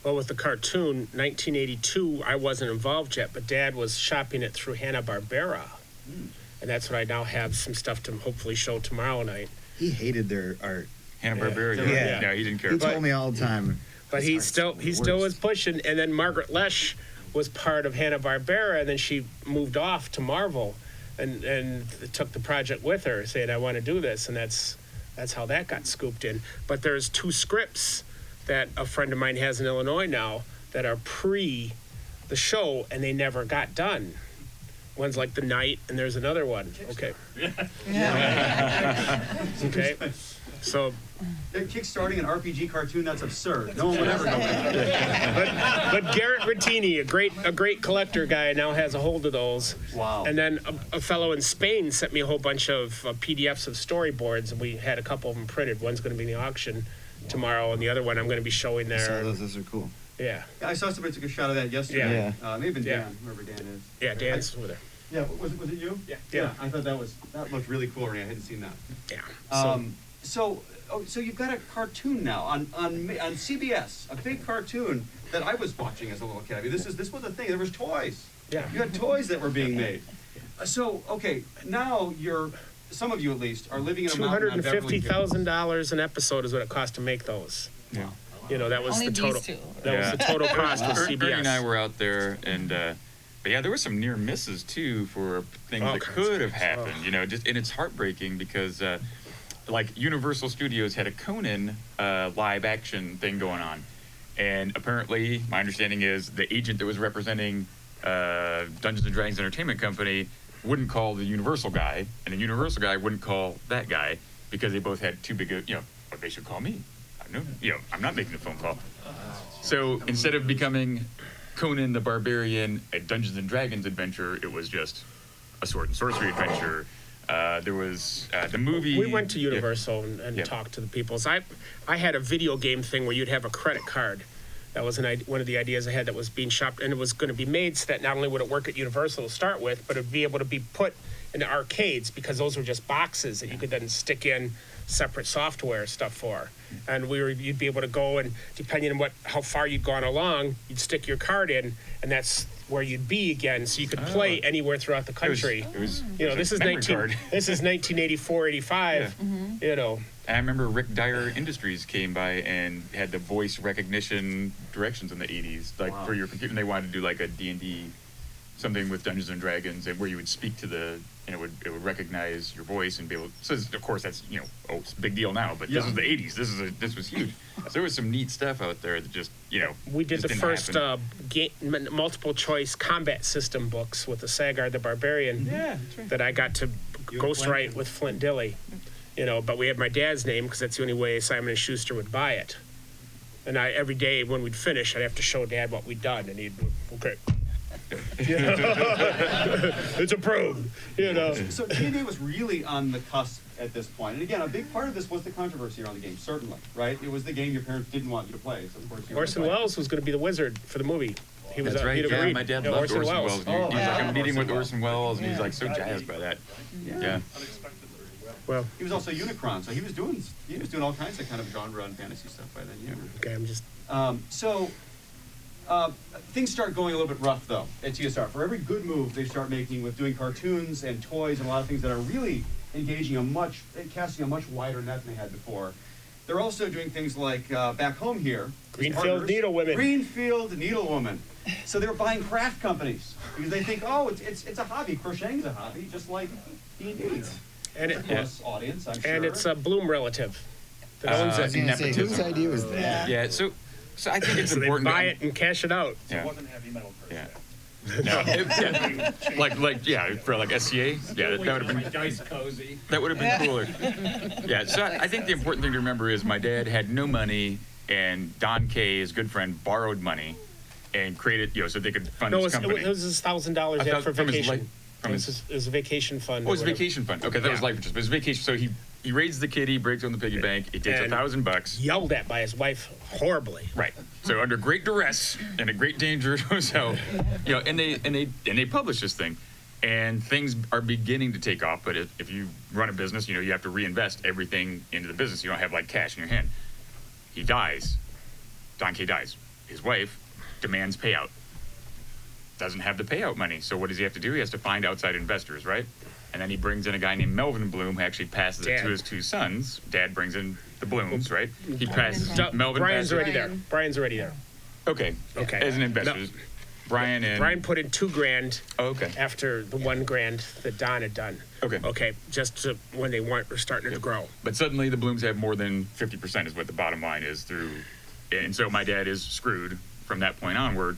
Well, with the cartoon, 1982, I wasn't involved yet, but Dad was shopping it through Hanna-Barbera. And that's what I now have some stuff to hopefully show tomorrow night. He hated their art. Hanna-Barbera. Yeah. Yeah, he didn't care. He But told me all the time. But he still was pushing, and then Margaret Lesh was part of Hanna-Barbera, and then she moved off to Marvel, and took the project with her, saying, I want to do this, and that's how that got scooped in. But there's 2 scripts that a friend of mine has in Illinois now that are pre the show, and they never got done. One's like The Night, and there's another one. Okay. Okay. So, They're kickstarting an RPG cartoon, that's absurd. No one would ever go there. but Garrett Rattini, a great collector guy, now has a hold of those. Wow. And then a fellow in Spain sent me a whole bunch of PDFs of storyboards, and we had a couple of them printed. One's going to be in the auction tomorrow, and the other one I'm going to be showing So there. those are cool. Yeah, I saw somebody took a shot of that yesterday. Yeah. Maybe Yeah. Dan, whoever Dan is. yeah, Dan's over there. Yeah, was it you? Yeah. I thought that looked really cool, Renee. I hadn't seen that. Yeah. So you've got a cartoon now on CBS, a big cartoon that I was watching as a little kid. I mean, this was a thing. There was toys. Yeah. You had toys that were being made. So okay, now some of you at least are living in a mountain on Beverly Hills. $250,000 an episode is what it cost to make those. Yeah. You know, that was Only the total. these 2. That was the total cost with Ernie and I CBS. were out there, and but yeah, there were some near misses too for things All that kinds could of have things. happened. You know, and it's heartbreaking because like Universal Studios had a Conan live action thing going on, and apparently, my understanding is the agent that was representing Dungeons and Dragons Entertainment Company wouldn't call the Universal guy, and the Universal guy wouldn't call that guy because they both had too big a, but they should call me. I'm not making a phone call. So instead of becoming Conan the Barbarian, a Dungeons and Dragons adventure, it was just a sword and sorcery adventure. There was the movie. We went to Universal and talked to the people. So I had a video game thing where you'd have a credit card. That was one of the ideas I had that was being shopped, and it was going to be made so that not only would it work at Universal to start with, but it'd be able to be put in the arcades because those were just boxes that you could then stick in separate software stuff for. And you'd be able to go, and depending on how far you'd gone along, you'd stick your card in, and that's where you'd be again, so you could play anywhere throughout the country. This is 1984, 85. And I remember Rick Dyer Industries came by and had the voice recognition directions in the 80s, for your computer, and they wanted to do like a D&D, something with Dungeons and Dragons, and where you would speak to and it would recognize your voice and be able. So of course that's it's a big deal now, but this was the 80s. This was huge. So there was some neat stuff out there that just we did just the first multiple choice combat system books with the Sagar the Barbarian. Yeah, that's right. That I got to ghostwrite with Flint Dilley. But we had my dad's name because that's the only way Simon & Schuster would buy it. And every day when we'd finish, I'd have to show Dad what we'd done, and he'd okay. It's approved. So D&D was really on the cusp at this point. And again, a big part of this was the controversy around the game, certainly, right? It was the game your parents didn't want you to play. So of course Orson Welles was going to be the wizard for the movie. He was That's right. Peter Yeah, Reed. my dad loved Orson Welles. He was like, I'm meeting with Orson Orson Welles, and he's like so jazzed by that. Yeah. Well, he was also Unicron, so he was doing all kinds of kind of genre and fantasy stuff by then. Yeah. Okay, I'm just. Things start going a little bit rough though at TSR. For every good move they start making with doing cartoons and toys and a lot of things that are really casting a much wider net than they had before. They're also doing things like back home here. Greenfield Needlewomen. Greenfield Needlewoman. So they're buying craft companies because they think, it's a hobby. Crocheting is a hobby, just like D&D. And audience, I'm sure. And it's a Bloom relative that owns it. Whose idea was that? Yeah. So I think it's So they important. buy it and cash it out. Yeah. It wasn't heavy metal per se. No, for like SCA, that would have been Dice cozy. that would have been cooler. Yeah, so I think the important thing to remember is my dad had no money, and Don Kay, his good friend, borrowed money and created, so they could fund his company. It was his $1,000 he had for from his vacation. life- It was a vacation fund. Oh, it was or a whatever. vacation fund. Okay, that was life insurance. But it was vacation. So he raises the kitty, breaks on the piggy bank. He takes And $1,000. Yelled at by his wife horribly. Right. So under great duress and a great danger, so and they publish this thing, and things are beginning to take off. But if you run a business, you have to reinvest everything into the business. You don't have like cash in your hand. He dies. Don Kay dies. His wife demands payout. Doesn't have the payout money. So what does he have to do? He has to find outside investors, right? And then he brings in a guy named Melvin Bloom who actually passes it to his two sons. Dad brings in the Blooms, right? He passes Melvin. Brian's already there. Brian. Brian's already there. Okay. Okay. As an investor. No. Brian put in $2,000 okay. after the $1,000 that Don had done. Okay. Okay, when they were starting to grow. But suddenly the Blooms have more than 50% is what the bottom line is through. And so my dad is screwed from that point onward.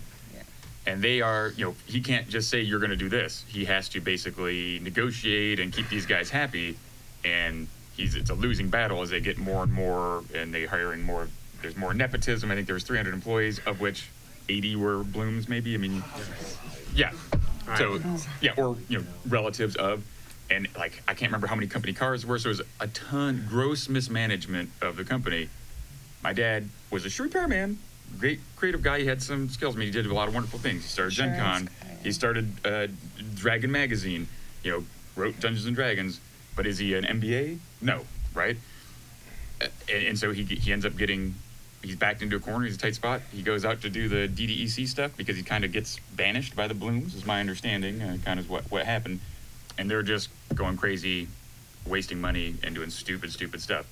And they are, he can't just say you're going to do this. He has to basically negotiate and keep these guys happy. And it's a losing battle as they get more and more, and they hiring more. There's more nepotism. I think there was 300 employees, of which 80 were Blooms, maybe. I mean, yeah. So or relatives of, and like I can't remember how many company cars were. So it was a ton gross mismanagement of the company. My dad was a shoe repairman. Great creative guy. He had some skills. I mean, he did a lot of wonderful things. He started Gen Con. He started Dragon Magazine. Wrote Dungeons and Dragons. But is he an MBA? No, right? And so he ends up he's backed into a corner. He's a tight spot. He goes out to do the DDEC stuff because he kind of gets banished by the Blooms, is my understanding. Kind of what happened. And they're just going crazy, wasting money and doing stupid stuff.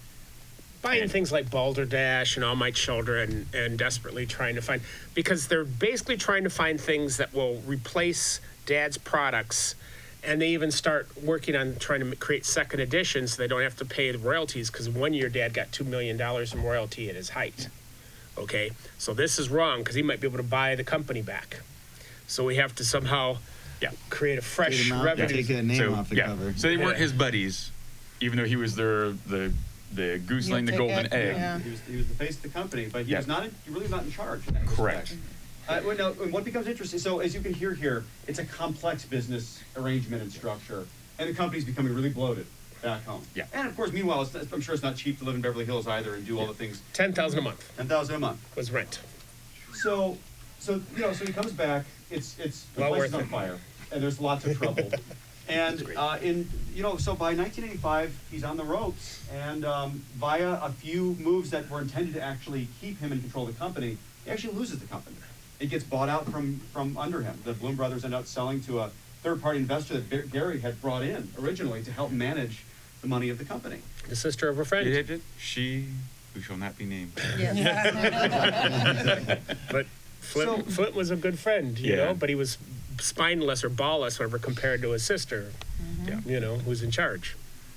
Buying things like Balderdash and All My Children and desperately trying to find, because they're basically trying to find things that will replace Dad's products, and they even start working on trying to create second editions so they don't have to pay the royalties, because one year Dad got $2 million in royalty at his height. Okay, so this is wrong because he might be able to buy the company back. So we have to somehow Yeah, create a fresh Take 'em out, revenue. take that name So, off the yeah. cover. So they weren't Yeah. his buddies, even though he was the goose You laying the take golden it, egg. yeah. He was the face of the company, but he Yeah. was not. He really was not in charge. In that Correct. respect. Well, now, and what becomes interesting, so as you can hear here, it's a complex business arrangement and structure, and the company's becoming really bloated back home. Yeah. And of course, meanwhile, I'm sure it's not cheap to live in Beverly Hills either and do all the things. 10,000 a month 10,000 a month. was rent. So you know, so he comes back. It's the Well place is worth on it. fire, and there's lots of trouble. And so by 1985, he's on the ropes, and via a few moves that were intended to actually keep him in control of the company, he actually loses the company. It gets bought out from under him. The Bloom brothers end up selling to a third-party investor that Gary had brought in originally to help manage the money of the company. The sister of a friend. She who shall not be named. But Flint was a good friend, you Yeah. know, but he was spineless or ballless, whatever, compared to his sister, Yeah. you know, who's in charge.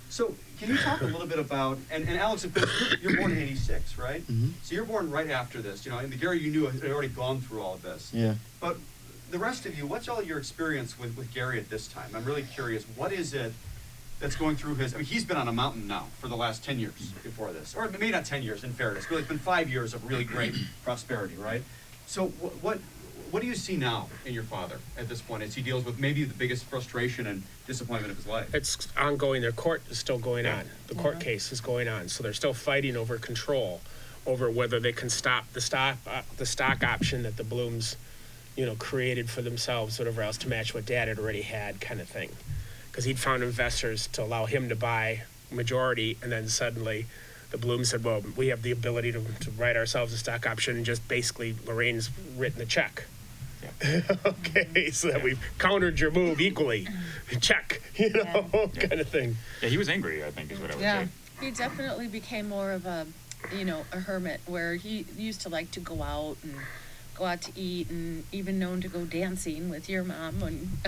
So can you talk a little bit about, and Alex, of course, you're born in 86, right? Mhm. So you're born right after this, you know, and the Gary you knew had already gone through all of this. Yeah. But the rest of you, what's all your experience with Gary at this time? I'm really curious. What is it that's going through his? I mean, he's been on a mountain now for the last 10 years before this, or maybe not 10 years in fairness. Really, it's been 5 years of really great prosperity, right? So what do you see now in your father at this point as he deals with maybe the biggest frustration and disappointment of his life? It's ongoing. Their court is still going on. The court case is going on. So they're still fighting over control, over whether they can stop the stock option that the Blooms, you know, created for themselves, whatever else, to match what Dad had already had, kind of thing. Because he'd found investors to allow him to buy majority, and then suddenly the Blooms said, well, we have the ability to write ourselves a stock option, and just basically Lorraine's written the check. Okay, so that we've countered your move equally. Check, you know, kind of thing. Yeah, he was angry, I think, is what I would Yeah. say. He definitely became more of a hermit, where he used to like to go out to eat, and even known to go dancing with your mom and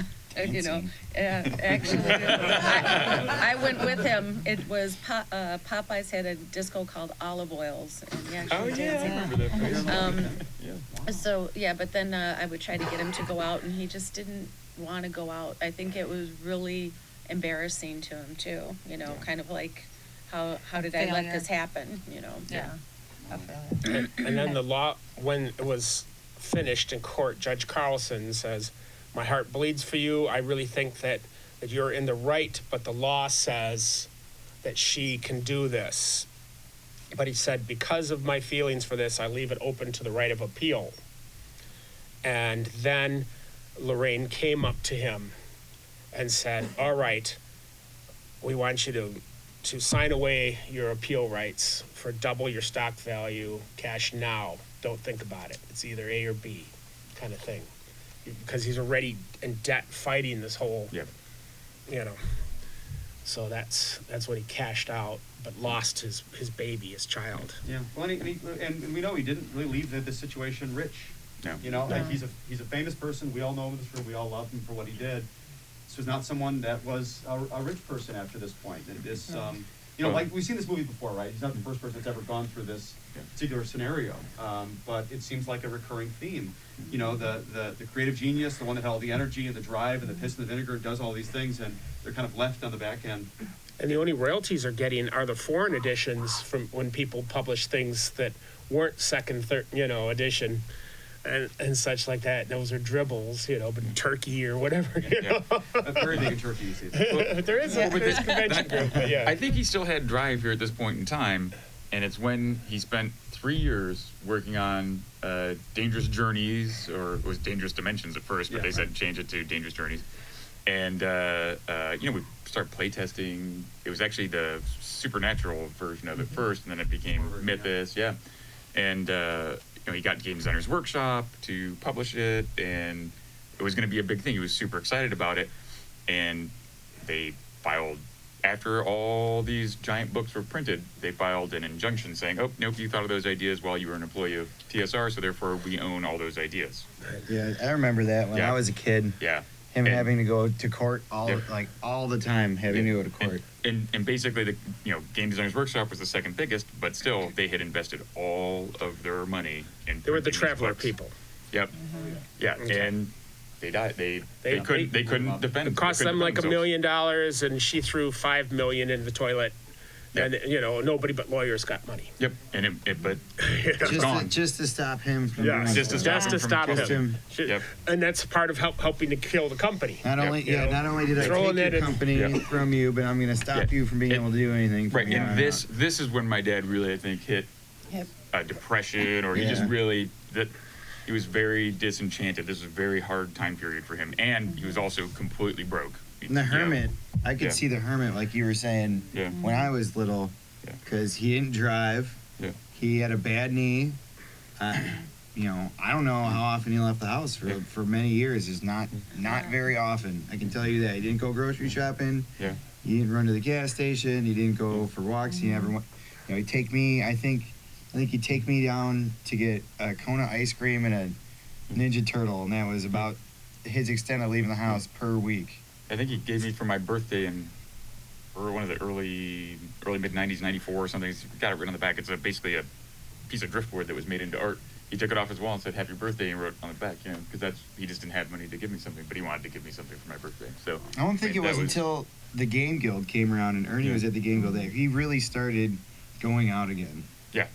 actually I went with him. It was Popeyes had a disco called Olive Oils, and he actually danced. I remember that place. So yeah, but then I would try to get him to go out, and he just didn't want to go out. I think it was really embarrassing to him too, you know, kind of like how did I let Failure. this happen, you know? Yeah. A failure. And then the law, when it was finished in court, Judge Carlson says, my heart bleeds for you. I really think that you're in the right, but the law says that she can do this. But he said, because of my feelings for this, I leave it open to the right of appeal. And then Lorraine came up to him and said, all right, we want you to sign away your appeal rights for double your stock value, cash now. Don't think about it. It's either A or B kind of thing. Because he's already in debt fighting this whole, Yep. you know. So that's when he cashed out, but lost his baby, his child. Yeah. Well, and we know he didn't really leave this situation rich. No. You know, like he's a famous person. We all know him in this room. We all love him for what he did. This was not someone that was a rich person after this point. And this, you know, like we've seen this movie before, right? He's not the first person that's ever gone through this particular scenario. But it seems like a recurring theme. You know, the creative genius, the one that had all the energy and the drive and the piss and the vinegar, does all these things, and they're kind of left on the back end. And the only royalties are getting are the foreign editions from when people publish things that weren't second, third, you know, edition. And such like that. Those are dribbles, you know, but Turkey or whatever, you know. Very big in Turkey, you see. There is a convention group, but yeah. I think he still had drive here at this point in time, and it's when he spent 3 years working on Dangerous Journeys, or it was Dangerous Dimensions at first, but they said change it to Dangerous Journeys. And, you know, we started playtesting. It was actually the supernatural version of it first, and then it became Mythos, And, you know, he got Game Designers Workshop to publish it, and it was going to be a big thing. He was super excited about it, and they filed, after all these giant books were printed, they filed an injunction saying, oh, nope, you thought of those ideas while you were an employee of TSR, so therefore we own all those ideas. Yeah, I remember that when I was a kid. Yeah. Him And- having to go to court all the time, having to go to court. And basically, the Game Designers Workshop was the second biggest, but still, they had invested all of their money in. They were the printing these traveler books. people. Yep. Yeah, Okay. and they died. They They- couldn't defend. It cost they couldn't them like $1 defend million, and she threw $5 million in the toilet. Yeah. And, nobody but lawyers got money. Yep, and but it's gone. Just to stop him from Yeah, doing just to stuff. stop just to stop from Just him. him. Yep. And that's part of helping to kill the company. Not Yep. only, You know, not only did I throwing take that your in- company Yeah. from you, but I'm going to stop Yeah. you from being It- able to do anything. from Right, here and on this is when my dad really, I think, hit Yep. a depression, or he just Yeah. really he was very disenchanted. This was a very hard time period for him, and he was also completely broke. And the hermit, I could Yeah. see the hermit, like you were saying, Yeah. when I was little, Yeah. because he didn't drive. Yeah. He had a bad knee. I don't know how often he left the house for many years. Is not very often. I can tell you that. He didn't go grocery shopping. Yeah. He didn't run to the gas station. He didn't go for walks. He never went. He'd take me. I think he'd take me down to get a Kona ice cream and a Ninja Turtle, and that was about his extent of leaving the house per week. I think he gave me for my birthday or one of the early mid '90s, '94 or something. He's got it written on the back. It's basically a piece of driftwood that was made into art. He took it off his wall and said "Happy Birthday" and wrote on the back. Because he just didn't have money to give me something, but he wanted to give me something for my birthday. So I don't think it was until the Game Guild came around and Ernie was at the Game Guild that he really started going out again. Yeah.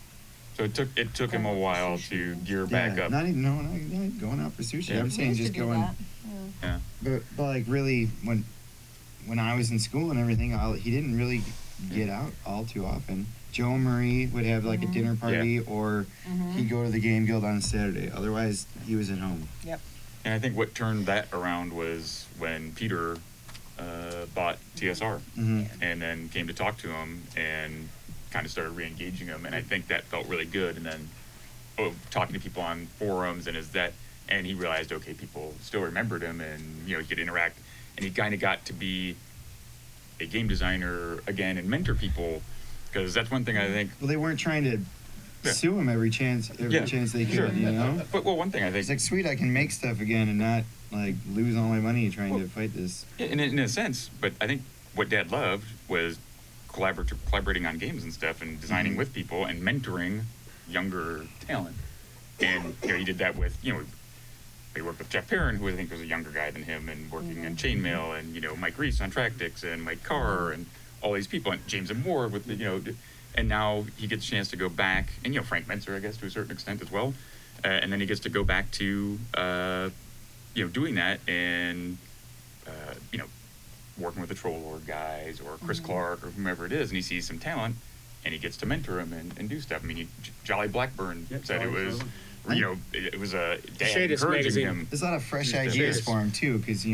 So it took him a while to gear back up. Not even going out for sushi. Yeah. I'm saying just going. Yeah. But like really when I was in school and everything, he didn't really get out all too often. Joe Murray would have like a dinner party, or he'd go to the Game Guild on Saturday. Otherwise, he was at home. Yep. And I think what turned that around was when Peter bought TSR, and then came to talk to him and kind of started re-engaging him, and I think that felt really good. And then talking to people on forums and he realized, okay, people still remembered him, and he could interact, and he kind of got to be a game designer again and mentor people, because that's one thing I think. Well, they weren't trying to sue him every chance they could. Sure. But one thing I think, it's like, sweet, I can make stuff again and not like lose all my money trying to fight this. in a sense, but I think what Dad loved was collaborating on games and stuff, and designing with people and mentoring younger talent. And he did that with we worked with Jeff Perrin, who I think was a younger guy than him, and working in Chainmail, and Mike Reese on Tractics, and Mike Carr, and all these people, and James and Moore with and now he gets a chance to go back, and Frank Mentzer, I guess, to a certain extent as well, and then he gets to go back to doing that, and working with the Troll Lord guys or Chris Clark or whomever it is, and he sees some talent, and he gets to mentor him and do stuff. I mean, Jolly Blackburn said it was. It was a dad Shadis encouraging magazine. him. There's a lot of fresh Yeah. ideas for him too, because he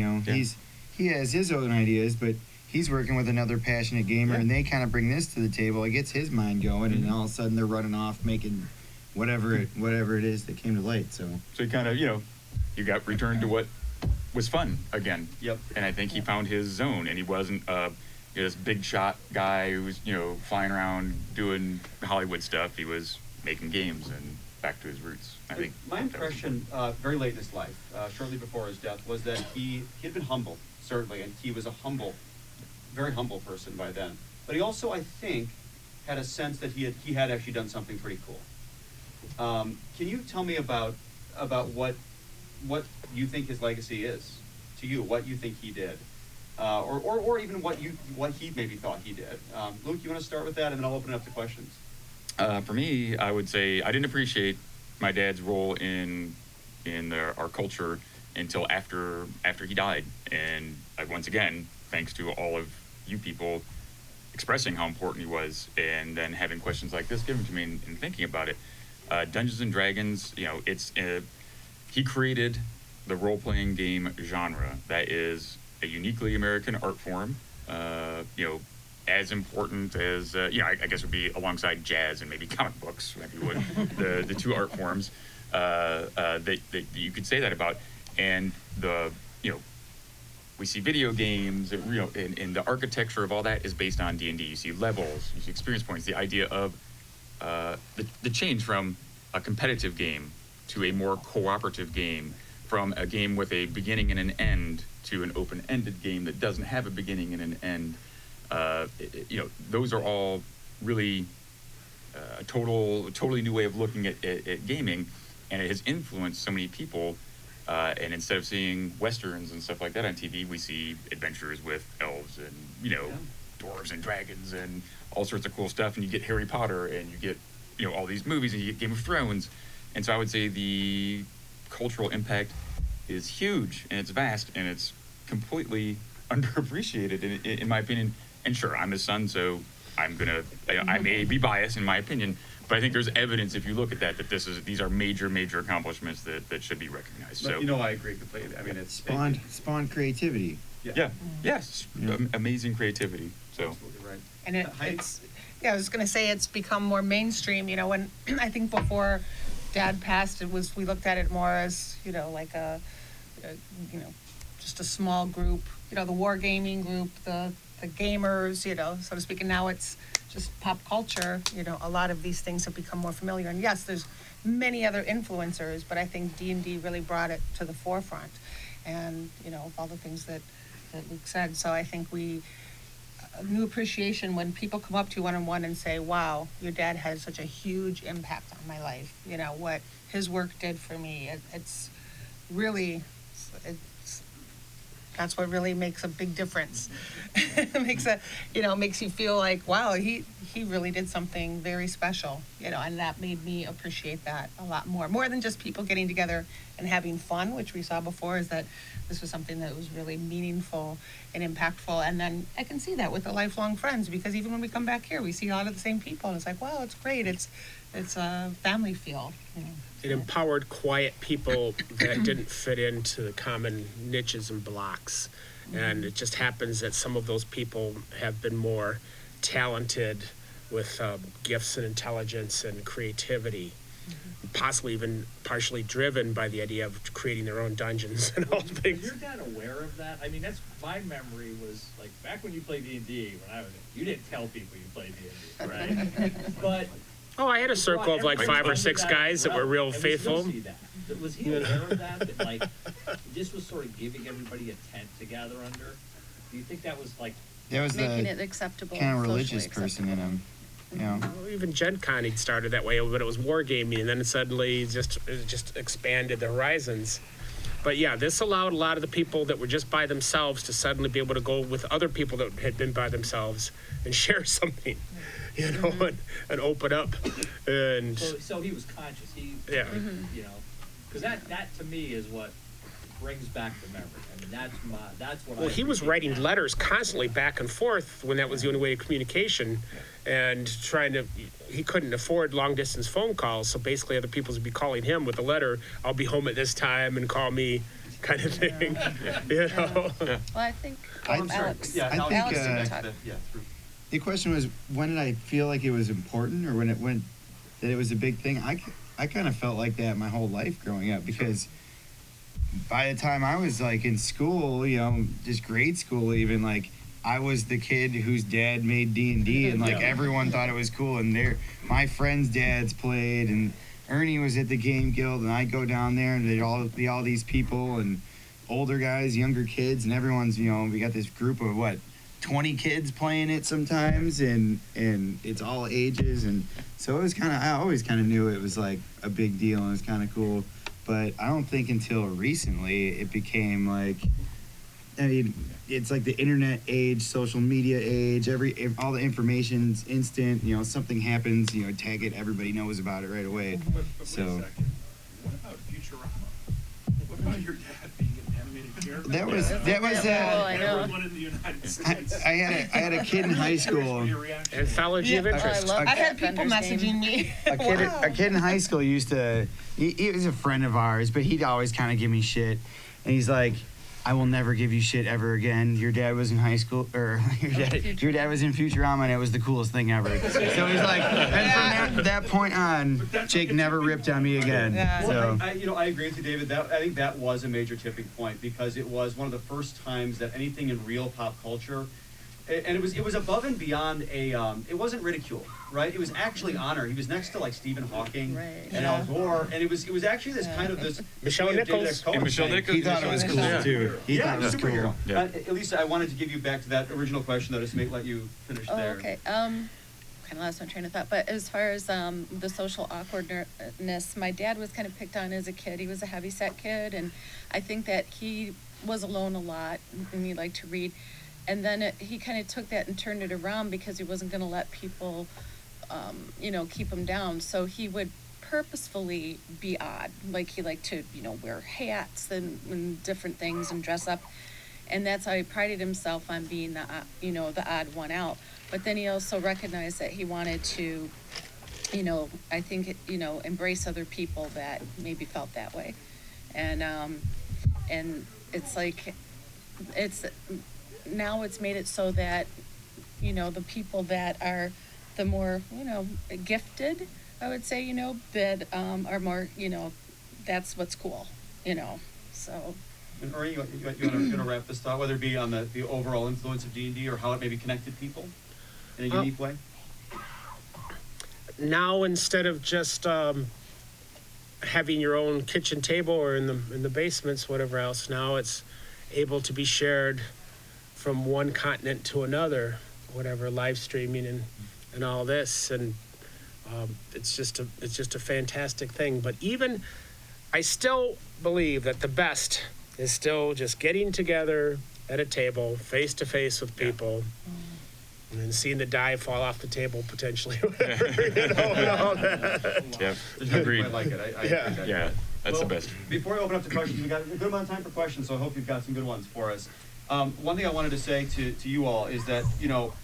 has his own ideas, but he's working with another passionate gamer, and they kind of bring this to the table. It gets his mind going, and all of a sudden they're running off making whatever it is that came to light. So he kind of you got returned to what was fun again. Yep. And I think he found his zone, and he wasn't this big shot guy who was flying around doing Hollywood stuff. He was making games and back to his roots. I think my impression, very late in his life, shortly before his death, was that he had been humble, certainly, and he was a very humble person by then. But he also, I think, had a sense that he had actually done something pretty cool. Can you tell me about what you think his legacy is to you? What you think he did, or even what he maybe thought he did? Luke, you want to start with that, and then I'll open it up to questions. For me, I would say I didn't appreciate my dad's role in our culture until after he died, and once again, thanks to all of you people expressing how important he was, and then having questions like this given to me and thinking about it. Dungeons and Dragons, he created the role-playing game genre that is a uniquely American art form. As important as I guess would be alongside jazz and maybe comic books, maybe the two art forms that you could say that about. And we see video games, and the architecture of all that is based on D&D. You see levels, you see experience points. The idea of the change from a competitive game to a more cooperative game, from a game with a beginning and an end to an open-ended game that doesn't have a beginning and an end. Those are all really a totally new way of looking at gaming, and it has influenced so many people And instead of seeing westerns and stuff like that on TV, we see adventures with elves and, you know, dwarves and dragons and all sorts of cool stuff. And you get Harry Potter and you get, you know, all these movies and you get Game of Thrones. And so I would say the cultural impact is huge and it's vast and it's completely underappreciated in my opinion. And sure, I'm his son, so I'm gonna, I may be biased in my opinion, but I think there's evidence if you look at that these are major accomplishments that should be recognized. So You know, I agree completely. I mean, it's Spawned creativity. yes, amazing creativity. So absolutely right. And Heidi? it's, yeah, I was gonna say it's become more mainstream, you know, when, I think before Dad passed, we looked at it more as, you know, like you know, just a small group, you know, the wargaming group, the gamers, you know, so to speak, and now it's just pop culture, you know, a lot of these things have become more familiar, and yes, there's many other influencers, but I think D&D really brought it to the forefront, and, you know, all the things that Luke said, so I think a new appreciation when people come up to you one-on-one and say, wow, your dad had such a huge impact on my life, you know, what his work did for me, it's really, that's what really makes a big difference. Makes you feel like, wow, he really did something very special, you know, and that made me appreciate that a lot more than just people getting together and having fun, which we saw before, is that this was something that was really meaningful and impactful. And then I can see that with the lifelong friends, because even when we come back here, we see a lot of the same people, and it's like, wow, it's great. It's a family feel, you know. It empowered quiet people that didn't fit into the common niches and blocks. And it just happens that some of those people have been more talented with gifts and intelligence and creativity, possibly even partially driven by the idea of creating their own dungeons and all Was things. your dad aware of that? I mean, that's my memory was like back when you played D&D, when I was, you didn't tell people you played D&D, right? But Oh, I had a circle of like 5 or 6 guys that were real and we faithful. still see that. Was he aware of that? That like this was sort of giving everybody a tent to gather under? Do you think that was like That was Making it the acceptable. kind of socially religious person in acceptable. him. You know, Well, even Gen Con he'd started that way, but it was wargaming, and then suddenly it just expanded the horizons. But yeah, this allowed a lot of the people that were just by themselves to suddenly be able to go with other people that had been by themselves and share something, you know, and open up. And so he was conscious. He Yeah. you know, because that to me is what brings back the memory. I mean, that's what. well, he was appreciate. writing letters constantly back and forth when that was the only way of communication, and he couldn't afford long distance phone calls, so basically other people would be calling him with a letter, I'll be home at this time and call me, kind of thing. You know? Well, I think I'm sorry. Alex, Yeah, I think, Alex did talk. the question was, when did I feel like it was important, or when that it was a big thing? I kind of felt like that my whole life growing up, because by the time I was like in school, you know, just grade school even, like I was the kid whose dad made D&D, and like everyone thought it was cool, and my friends' dads played, and Ernie was at the Game Guild, and I'd go down there, and there'd all be all these people, and older guys, younger kids, and everyone's, you know, we got this group of 20 kids playing it sometimes, and it's all ages, and so it was I always kind of knew it was like a big deal, and it was kind of cool, but I don't think until recently it became like, I mean, it's like the internet age, social media age, all the information's instant, you know, something happens, you know, tag it, everybody knows about it right away. But wait a So second. What about Futurama? What about your dad being an animated character? that was I know. Everyone in the United States. I had a kid in high school. Your reaction. Anthology of Yeah. interest. I love I've had that people Bender's messaging game. me. A kid in high school used to, he was a friend of ours, but he'd always kind of give me shit. And he's like, I will never give you shit ever again. Your dad was in high school, or your dad was in Futurama, and it was the coolest thing ever. So he's like, and from that point on, Jake never ripped on me again. Yeah. So I agree with you, David. I think that was a major tipping point, because it was one of the first times that anything in real pop culture, and it was above and beyond it wasn't ridicule, right? It was actually honor. He was next to like Stephen Hawking Right. and Al Gore, and it was actually this kind of this Michelle way of David Nichols. X. Cohen And Michelle saying, Nichols. he thought it was cool Yeah. too. He thought it was superhero. cool. Yeah. Elisa, I wanted to give you back to that original question, though, just let you finish Oh, there. okay. kind of lost my train of thought. But as far as the social awkwardness, my dad was kind of picked on as a kid. He was a heavyset kid, and I think that he was alone a lot, and he liked to read. And then he kind of took that and turned it around because he wasn't going to let people, keep him down. So he would purposefully be odd. Like he liked to, wear hats and different things and dress up. And that's how he prided himself on being the odd one out. But then he also recognized that he wanted to, I think, embrace other people that maybe felt that way. And it's like, now it's made it so that, the people that are the more, gifted, I would say, that are more, that's what's cool, so. And Ernie, you want to wrap this thought, whether it be on the overall influence of D&D or how it maybe connected people in a unique way? Now, instead of just having your own kitchen table or in the basements, whatever else, now it's able to be shared from one continent to another, whatever, live streaming and all this, and it's just a fantastic thing. But even I still believe that the best is still just getting together at a table, face to face with people, and then seeing the die fall off the table potentially. Yeah, There's nothing agreed. quite like it. I Yeah. agree. Yeah, that's the best. Before I open up to questions, we got a good amount of time for questions, so I hope you've got some good ones for us. One thing I wanted to say to you all is that,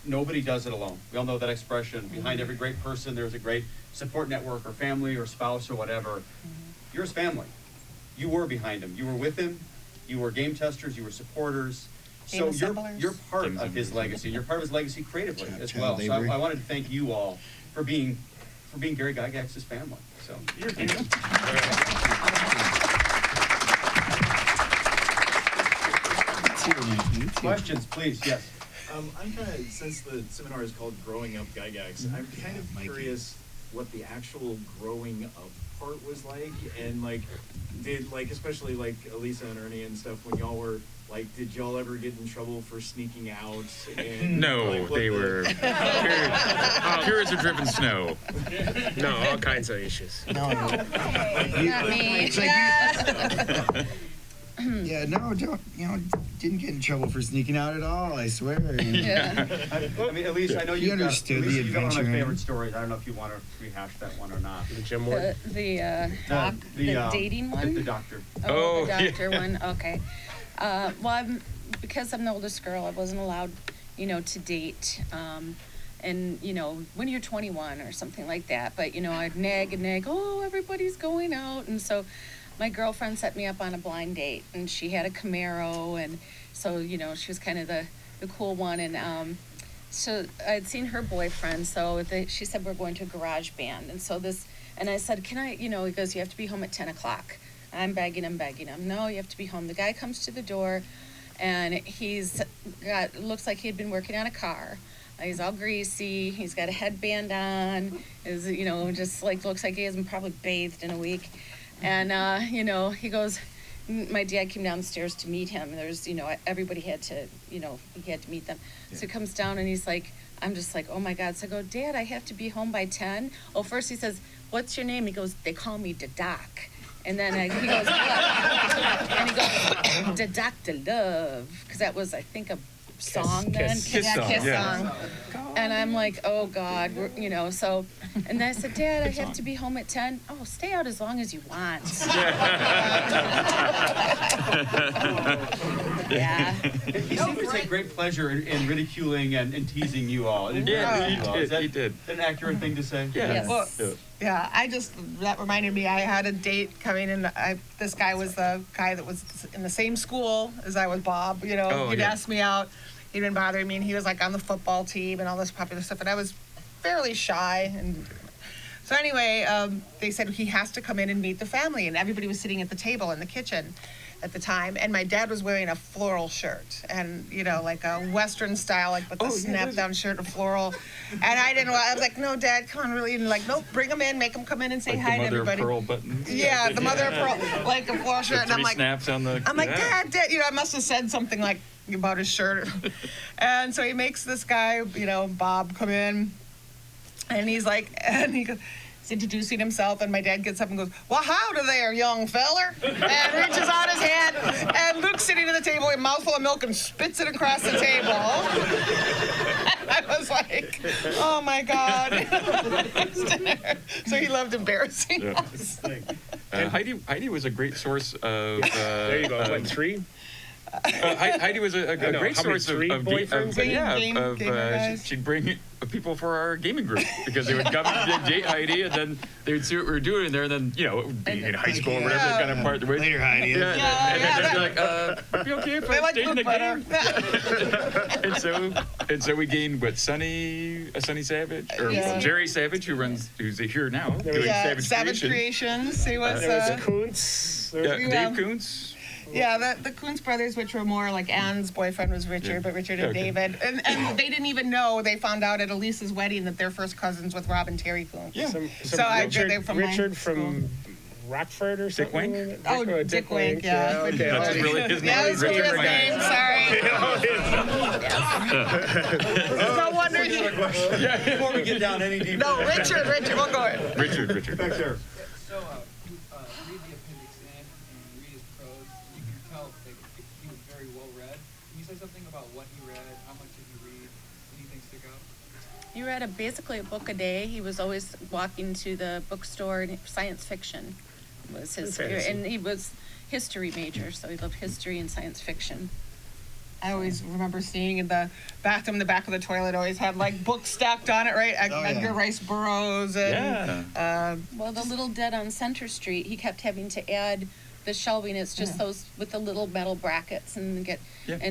nobody does it alone. We all know that expression. Behind every great person, there's a great support network or family or spouse or whatever. You're his family. You were behind him. You were with him. You were game testers. You were supporters. Game So assemblers. you're part Game of his assemblers. legacy. You're part of his legacy creatively as Child well. So labor. I wanted to thank you all for being Gary Gygax's family. So questions, please. Yes. I'm kind of, since the seminar is called Growing Up Gygax, I'm kind of curious what the actual growing up part was like, and especially Elisa and Ernie and stuff, when y'all were did y'all ever get in trouble for sneaking out? And, No, they were periods of driven snow. No, all kinds of issues. No, no. Not me. It's yeah, no, didn't get in trouble for sneaking out at all, I swear. Yeah. I mean, Elise, I know You you understood the you got one of my adventure. favorite stories. I don't know if you want to rehash that one or not. The gym ward. The dating one? The doctor. Oh, the doctor yeah. one. Okay. Well, because I'm the oldest girl, I wasn't allowed, to date. And when you're 21 or something like that. But I'd nag and nag. Oh, everybody's going out, and so my girlfriend set me up on a blind date, and she had a Camaro, and so she was kind of the cool one, and so I'd seen her boyfriend, so she said we're going to a garage band, and so and I said, can I, he goes, you have to be home at 10 o'clock. I'm begging him. No, you have to be home. The guy comes to the door, and looks like he had been working on a car. He's all greasy. He's got a headband on. Just looks like he hasn't probably bathed in a week. And, he goes, my dad came down the stairs to meet him. There's, everybody had to, he had to meet them. Yeah. So he comes down and he's like, I'm just like, oh my God. So I go, Dad, I have to be home by 10. Oh, first he says, what's your name? He goes, they call me the Doc. And then he goes, what? And he goes, the Doctor Love. Because that was, I think, a song then. Kiss song. And I'm like, oh God, so, and then I said, Dad, I have to be home at 10. Oh, stay out as long as you want. Yeah. He seemed to take great pleasure in ridiculing and teasing you all. Yeah, he did. Is that an accurate thing to say? Yeah. Yes. Well, Yeah. yeah, that reminded me, I had a date coming in. This guy was the guy that was in the same school as I was, Bob. He'd asked me out. He'd been bothering me, and he was on the football team and all this popular stuff, and I was fairly shy. And so anyway, they said he has to come in and meet the family, and everybody was sitting at the table in the kitchen at the time, and my dad was wearing a floral shirt, and like a Western style, with the snap-down shirt, a floral, and I was like, no, Dad, come on, really, and no, bring him in, make him come in and say hi to everybody. The mother of pearl buttons. Yeah, the mother of pearl, like a floral shirt, and I'm like, snaps on the. I'm like, Dad, I must have said something about his shirt. And so he makes this guy, Bob, come in. And he's introducing himself, and my dad gets up and goes, "Well, howdy there, young feller," and reaches out his hand, and Luke's sitting at the table with a mouthful of milk and spits it across the table. I was like, oh my God. So he loved embarrassing us. Heidi was a great source of. There you go. Like 3. Heidi was a know, great how many, source of 3 boyfriends? Gamer guys. she'd bring people for our gaming group because they would come and date Heidi, and then they would see what we were doing in there, and then being in high school or whatever, Yeah. kind of part the way. Later, Heidi. Yeah, and then they'd be like, "Would it be okay if They I like stayed in the Luke game?" better. and so we gained Sonny Savage or Yeah. Jerry Savage, who's here now doing Yeah, Savage Creation. Creations. He was. There was Kuntz. Yeah, Yeah. Dave Kuntz. Yeah, the Kuntz brothers, which were more like Anne's boyfriend was Richard, Yeah. but Richard and Okay. David. And they didn't even know. They found out at Elisa's wedding that they're first cousins with Rob and Terry Kuntz. Yeah. Some So I Richard, they're from my Richard from Rockford or something. Wink? Oh, Dick Wink, yeah. Okay. That's really his Yeah, name. that's really his Wink. name. Sorry. No wonder he. Before we get down any deeper. No, Richard. We'll go ahead. Richard. Back there. So, you read the appendix in and read his prose, and you can tell that he was very well read. Can you say something about what he read? How much did he read? Anything stick out? He read basically a book a day. He was always walking to the bookstore, and science fiction was his, Fantasy. and he was history major, so he loved history and science fiction. I always remember seeing in the bathroom, the back of the toilet always had like books stacked on it, right? Oh, yeah. Edgar Rice Burroughs and Well, the Little Dead on Center Street, he kept having to add the shelving. It's just those with the little metal brackets and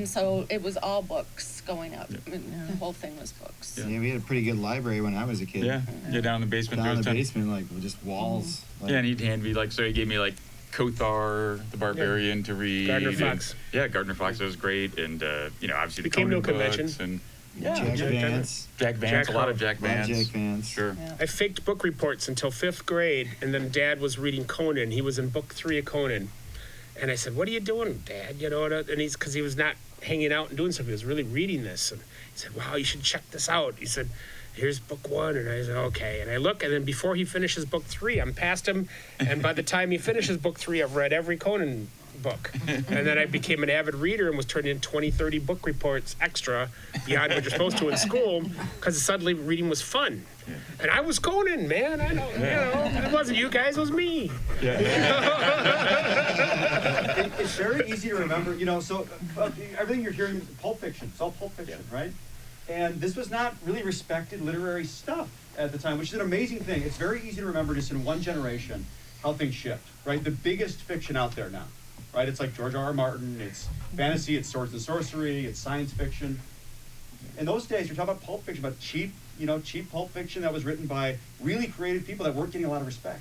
so it was all books going up. And the whole thing was books. Yeah, we had a pretty good library when I was a kid. Yeah, down in the basement. Down there in was the ton- basement, like just walls. Like, Yeah, and he'd hand me so he gave me Kothar the Barbarian to read. Gardner and- Fox. Yeah, Gardner Fox was great, and obviously the He came to Conan a convention. books and Jack Vance. Jack Vance, a lot of Jack A lot of Vance. Jack Vance. Sure. Yeah. I faked book reports until 5th grade, and then Dad was reading Conan. He was in book 3 of Conan. And I said, "What are you doing, Dad?" And because he was not hanging out and doing something, he was really reading this. And he said, "Wow, you should check this out." He said, "Here's book 1." And I said, "Okay." And I look, and then before he finishes book 3, I'm past him. And by the time he finishes book 3, I've read every Conan book. And then I became an avid reader and was turning in 20, 30 book reports extra beyond what you're supposed to in school, because suddenly reading was fun. And I was Conan, man. I know, it wasn't you guys, it was me. It's very easy to remember, so everything you're hearing is Pulp Fiction. It's all Pulp Fiction, right? And this was not really respected literary stuff at the time, which is an amazing thing. It's very easy to remember just in one generation how things shift, right? The biggest fiction out there now, right? It's like George R.R. Martin, it's fantasy, it's swords and sorcery, it's science fiction. In those days, you're talking about Pulp Fiction, about cheap Pulp Fiction that was written by really creative people that weren't getting a lot of respect.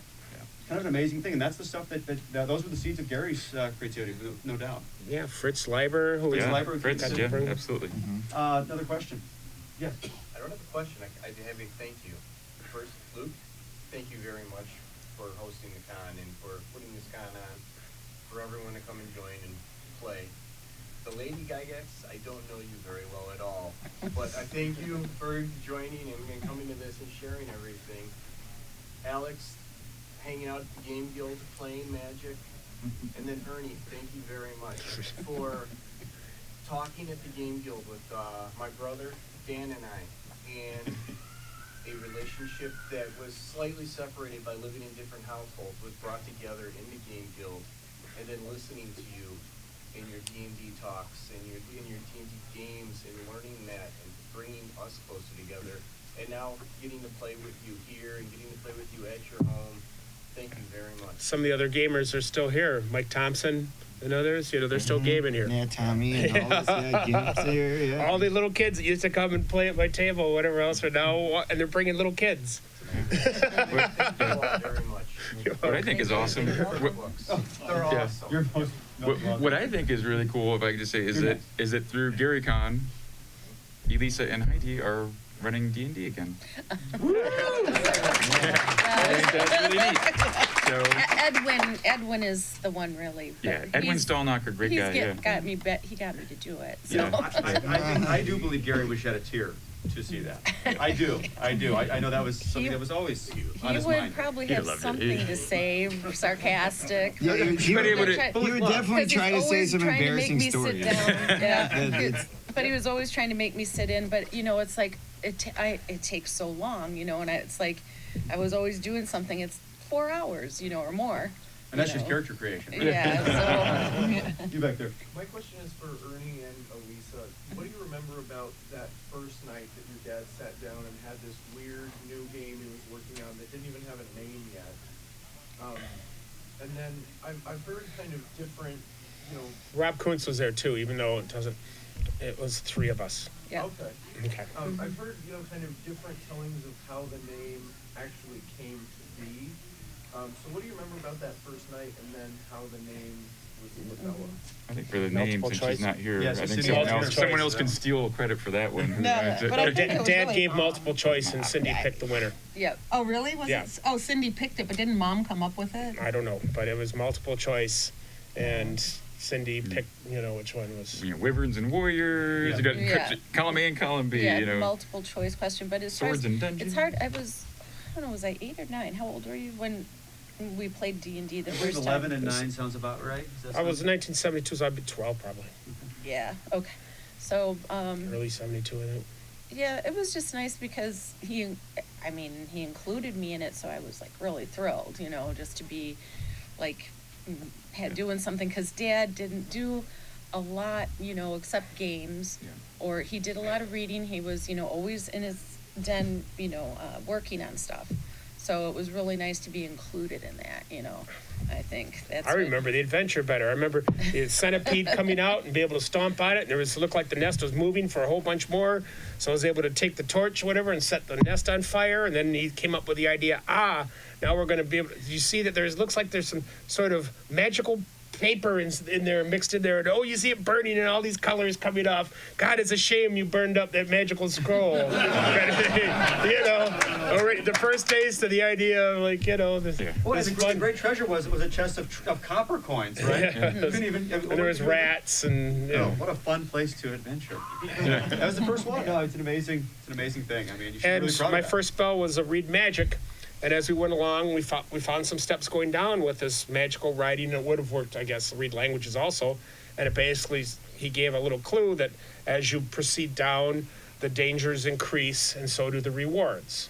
Kind of an amazing thing, and that's the stuff that those were the seeds of Gary's creativity, no doubt. Yeah, Fritz Leiber, who was Fritz, absolutely. Another question. Yes. I don't have a question. I have a thank you. First, Luke, thank you very much for hosting the con and for putting this con on for everyone to come and join and play. The Lady Gygax, I don't know you very well at all, but I thank you for joining and coming to this and sharing everything. Alex, hanging out at the Game Guild, playing Magic. And then Ernie, thank you very much for talking at the Game Guild with my brother, Dan, and I. And a relationship that was slightly separated by living in different households was brought together in the Game Guild. And then listening to you in your D&D talks and in your D&D games and learning that and bringing us closer together. And now getting to play with you here and getting to play with you at your home. Thank you very much. some of the other gamers are still here. Mike Thompson and others, they're still gaming here. Yeah, Tommy and all this, Gimp's here, yeah. All the little kids that used to come and play at my table or whatever else are now, and they're bringing little kids. Thank you all very much. What I think is awesome. They're Yeah. awesome. You're most What I think is really cool, if I could just say, is that through Gary Con, Elisa and Heidi are running D&D again. I think that's really neat. So, Edwin is the one really. yeah, Edwin Stallknocker, great guy. He got me to do it. So. Yeah. I do believe Gary would shed a tear to see that. I do. I know that was something that was always on He his would mind. probably He'd have loved it. something to say, sarcastic. Yeah, he But it would, would- he would definitely try to say some embarrassing stories. Yeah. But he was always trying to make me sit in, but you know, it's like, it takes so long, you know, and it's like, I was always doing something, it's 4 hours, you know, or more. And that's you just know. character creation. Right? Yeah, so, You back there. My question is for Ernie and Elisa. What do you remember about that first night that your dad sat down and had this weird new game he was working on that didn't even have a name yet? And then I've heard kind of different, you know. Rob Kuntz was there too, even though it was 3 of us. yeah. Okay. Okay. I've heard, you know, kind of different tellings of how the name actually came to be. So what do you remember about that first night and then how the name was developed? I think for the name, Multiple since choice? she's not here, Yes, I it's think Cindy someone multiple else choice. can steal credit for that one. No, but I think it was Dad really- gave multiple choice and Cindy picked the winner. Yeah. Oh, really? Was Yeah. it? Oh, Cindy picked it, but didn't Mom come up with it? I don't know, but it was multiple choice, and Cindy Hmm. picked, you know, which one was. You know, wyverns and warriors. You got Yeah. column A and column B. Yeah, You know, multiple choice question, but as far Swords as, and dungeons. it's hard, I don't know, was I 8 or 9? How old were you when we played D&D the I believe first time? 11 and 9 sounds about right. Is that I was sound- 1972, so I'd be 12 probably. Yeah, okay. So, Early 72, I think. yeah, it was just nice because he included me in it, so I was like really thrilled, you know, just to be like, doing something, because Dad didn't do a lot, you know, except games. Yeah. Or he did a lot of reading. He was, you know, always in his den, you know, working on stuff. So it was really nice to be included in that, you know. I think that's. I remember the adventure better. I remember the centipede coming out and be able to stomp on it, and it looked like the nest was moving for a whole bunch more. So I was able to take the torch, whatever, and set the nest on fire. And then he came up with the idea, now we're going to be able to, you see that looks like there's some sort of magical paper in there, mixed in there, and you see it burning and all these colors coming off. God, it's a shame you burned up that magical scroll. You know, already the first taste of the idea of, like, you know, this, Well, this the great treasure was a chest of copper coins, right? Yeah. You couldn't even. and there was rats and, you know. What a fun place to adventure. That was the first one. No, it's an amazing thing. I mean, you should And really proud my of that. first spell was a read magic, and as we went along, we found some steps going down with this magical writing. It would have worked, I guess, read languages also, and it basically, he gave a little clue that as you proceed down, the dangers increase, and so do the rewards.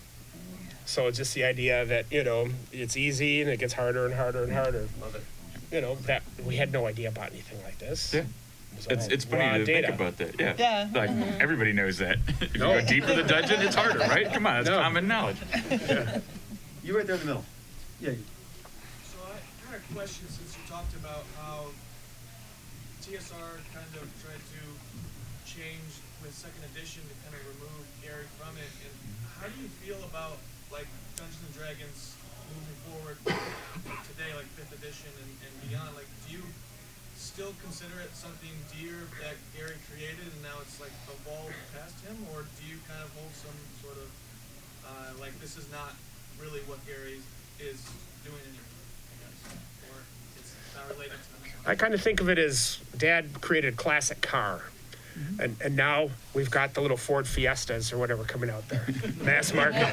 So it's just the idea that, you know, it's easy and it gets harder and harder and harder. Love it. You know, that we had no idea about anything like this. Yeah. It was all It's raw funny to data. think about that. Yeah. Yeah. Like everybody knows that. If you No. go deeper the dungeon, it's harder, right? Come on, it's No. common knowledge. You right there in the middle. Yeah. So I had a question, since you talked about how TSR kind of tried to change with second edition to kind of remove Gary from it, and how do you feel about like Dungeons and Dragons moving forward today, like 5th edition and beyond? Like, do you still consider it something dear that Gary created and now it's like evolved past him, or do you kind of hold some sort of like this is not really what Gary is doing anymore, I guess, or it's not related to him? I kind of think of it as Dad created a classic car. And now we've got the little Ford Fiestas or whatever coming out there. Mass market.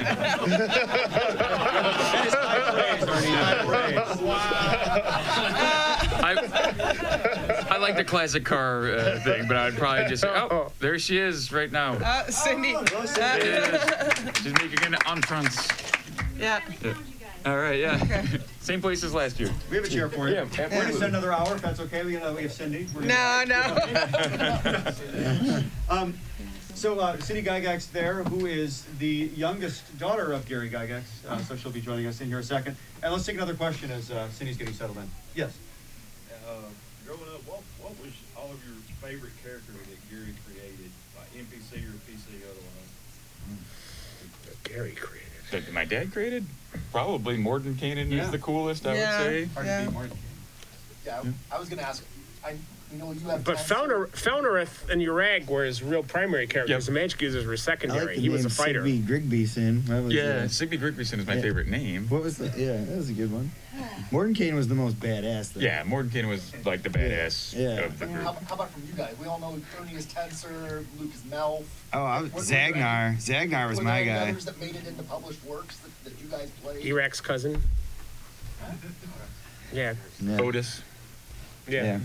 I like the classic car thing, but I'd probably just say, oh, there she is right now. Cindy. She's making an entrance. Yeah. All right, yeah. Same place as last year. We have a chair for you. Yeah, We're going to spend another hour if that's okay. We have Cindy. We're gonna- No. So Cindy Gygax there, who is the youngest daughter of Gary Gygax, so she'll be joining us in here a second. And let's take another question as Cindy's getting settled in. Yes. Growing up, what was all of your favorite character that Gary created, like NPC or PC otherwise? Gary created. That my dad created? Probably Morden Kanan is the coolest, I would say. Hard to beat Morton. Yeah, I was gonna ask. You know, you have. But Felnerith and Urag were his real primary characters. The magic users were I secondary. like the He was name a fighter. Sigby Grigbyson. That was, Sigby Grigbyson is my favorite name. What was the? Yeah, that was a good one. Mordenkainen was the most badass. Though. Yeah, Mordenkainen was like the badass Yeah. of the group. How about from you guys? We all know Ernie is Tensor, Luke is Melf. Oh, Zagnar. Zagnar was Were my there any guy. others that made it into published works that you guys played? Erak's cousin. Yeah. Otis. Yeah.